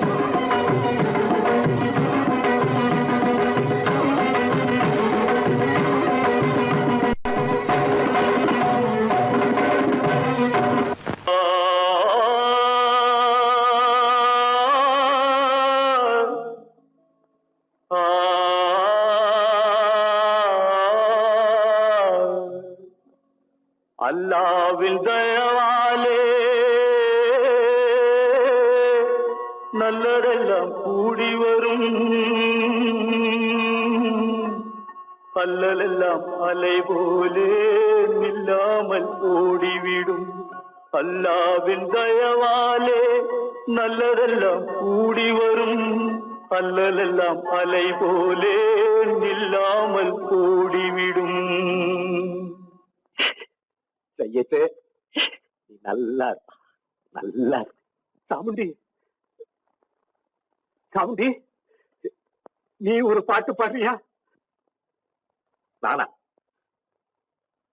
[SPEAKER 5] அல்லாவின் தயவாலே நல்லதெல்லாம் கூடி வரும் அல்லலெல்லாம் அலை போலே நில்லாமல் ஓடிவிடும் அல்லாவின் தயவாலே நல்லதெல்லாம் கூடி வரும் அல்லலெல்லாம் அலை போலே நில்லாமல் ஓடிவிடும் செய்யட்டு நீ நல்லா நல்லா சாமுண்டி சாமுண்டி நீ ஒரு பாட்டு பாடுறியா நானா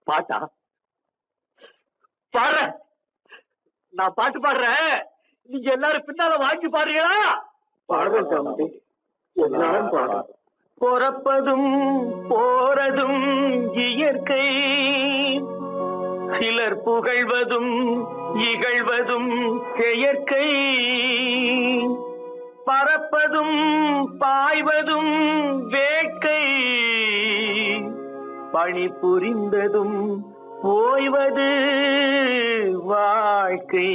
[SPEAKER 5] பாட்டா பாடுற நான் பாட்டு பாடுறேன் நீங்க எல்லாரும் பின்னால வாங்கி பாடுறீங்களா பாடுறேன் சாமுண்டி எல்லாரும் பாடு பிறப்பதும் போறதும் இயற்கை சிலர் புகழ்வதும் இகழ்வதும் செயற்கை பறப்பதும் பாய்வதும் வேட்கை பணி புரிந்ததும் ஓய்வது வாழ்க்கை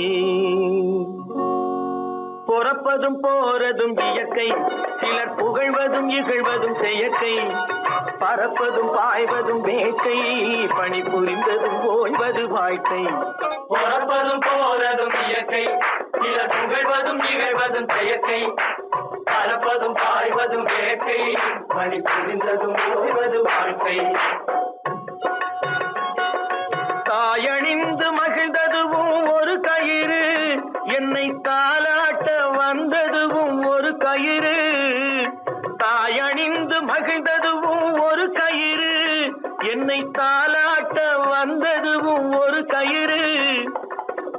[SPEAKER 5] பிறப்பதும் போறதும் இயற்கை சிலர் புகழ்வதும் இகழ்வதும் செயற்கை பறப்பதும் பாய்வதும் வேட்கை பணி புரிந்ததும் ஓய்வது வாழ்க்கை பிறப்பதும் போறதும் இயற்கை சிலர் புகழ்வதும் இகழ்வதும் செயற்கை பறப்பதும் பாய்வதும் வேட்கை பணி புரிந்ததும் ஓய்வது வாழ்க்கை தாயணிந்து மகிழ்ந்ததுவும் ஒரு கயிறு என்னை தாலாட்ட வந்ததுவும் ஒரு கயிறு தாயணிந்து மகிழ்ந்ததுவும் ஒரு கயிறு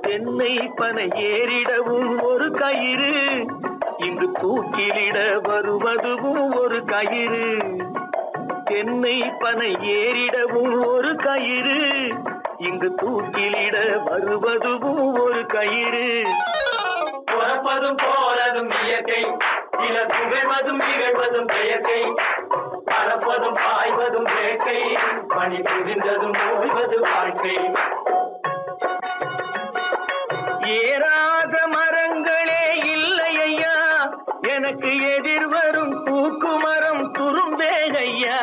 [SPEAKER 2] தென்னை பனை ஏறிடவும் ஒரு கயிறு, இங்கு தூக்கிலிட வருவதுவும் ஒரு கயிறு. தென்னை பனை ஏறிடவும் ஒரு கயிறு, இங்கு தூக்கிலிட வருவதுவும் ஒரு கயிறு. பிறப்பதும் போறதும் இயற்கை, சிலர் புகழ்வதும் நிகழ்வதும் செயற்கை. பறப்பதும் பாய்வதும் வேட்கை, பணி புரிந்ததும் ஓய்வது வாழ்க்கை. ஏறாத மரங்களே இல்லை ஐயா, எனக்கு எதிர் வரும் பூக்குமரம் துரும்பேகையா.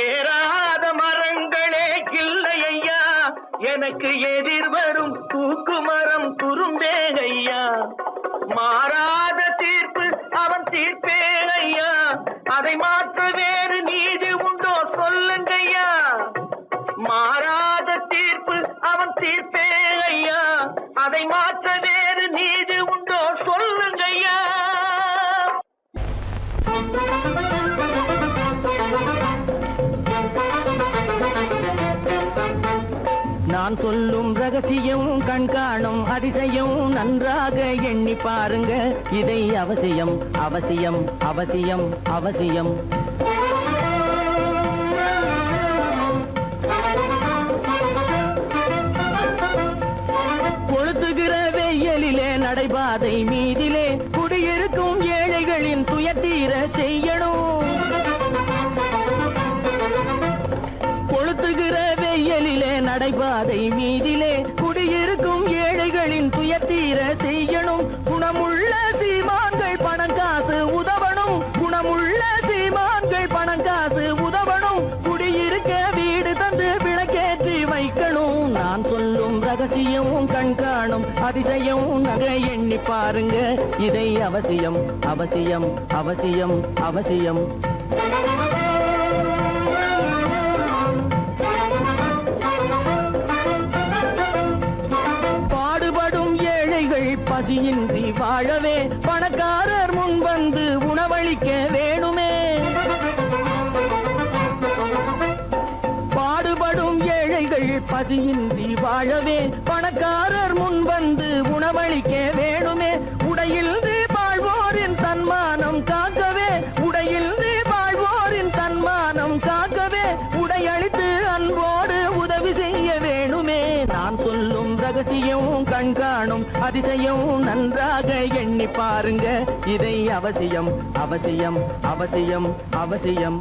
[SPEAKER 2] ஏறாத மரங்களே இல்லை ஐயா, எனக்கு எதிர் வரும் பூக்குமரம் துரும்பேகையா. மாறாத தீர்ப்பு அவன் தீர்ப்பே ஐயா, அதை மாற்ற வேறு நீதி உண்டோ சொல்லுங்கய்யா. மாறாத தீர்ப்பு அவன் தீர்ப்பே ஐயா, அதை மாற்ற வேறு நீதி உண்டோ சொல்லுங்கய்யா. நான் சொல்லும் ரகசியம் கண்காணும் அதிசயம் நன்றாக எண்ணி பாருங்க, இதை அவசியம் அவசியம் அவசியம் அவசியம். கொளுத்துகிற வெயிலிலே நடைபாதை மீதிலே குடியிருக்கும் ஏழைகளின் துயத்தீர செய்யணும். கொளுத்துகிற வெயிலிலே நடைபாதை மீதிலே குடியிருக்கும் ஏழைகளின் துயத்தீர செய்யணும். குணமுள்ள சீமான்கள் பணம் காசு உதவணும், குணமுள்ள சீமான்கள் பணம் காசு உதவணும். குடியிருக்க வீடு தந்து விளக்கேற்றி வைக்கணும். நான் சொல்லும் ரகசியம் கண்காணும் அதிசயம் நகை எண்ணி பாருங்க, இதை அவசியம் அவசியம் அவசியம் அவசியம். பாடுபடும் ஏழைகள் பசியின்றி வாழவே பணக்காரர் முன் வந்து உணவளிக்க வேணுமே. பாடுபடும் ஏழைகள் பசியின்றி வாழவே பணக்காரர் முன் வந்து உணவளிக்க வேணுமே. உடையில் வாழ்வோரின் தன்மானம் காக்கவே, உடையில் வாழ்வோரின் தன்மானம் காக்கவே உடையளித்து அன்போடு உதவி செய்ய வேணுமே. நான் சொல்லும் ரகசியம் கண்காணும் அதிசயம் நன்றாக எண்ணி பாருங்க, இதை அவசியம் அவசியம் அவசியம் அவசியம்.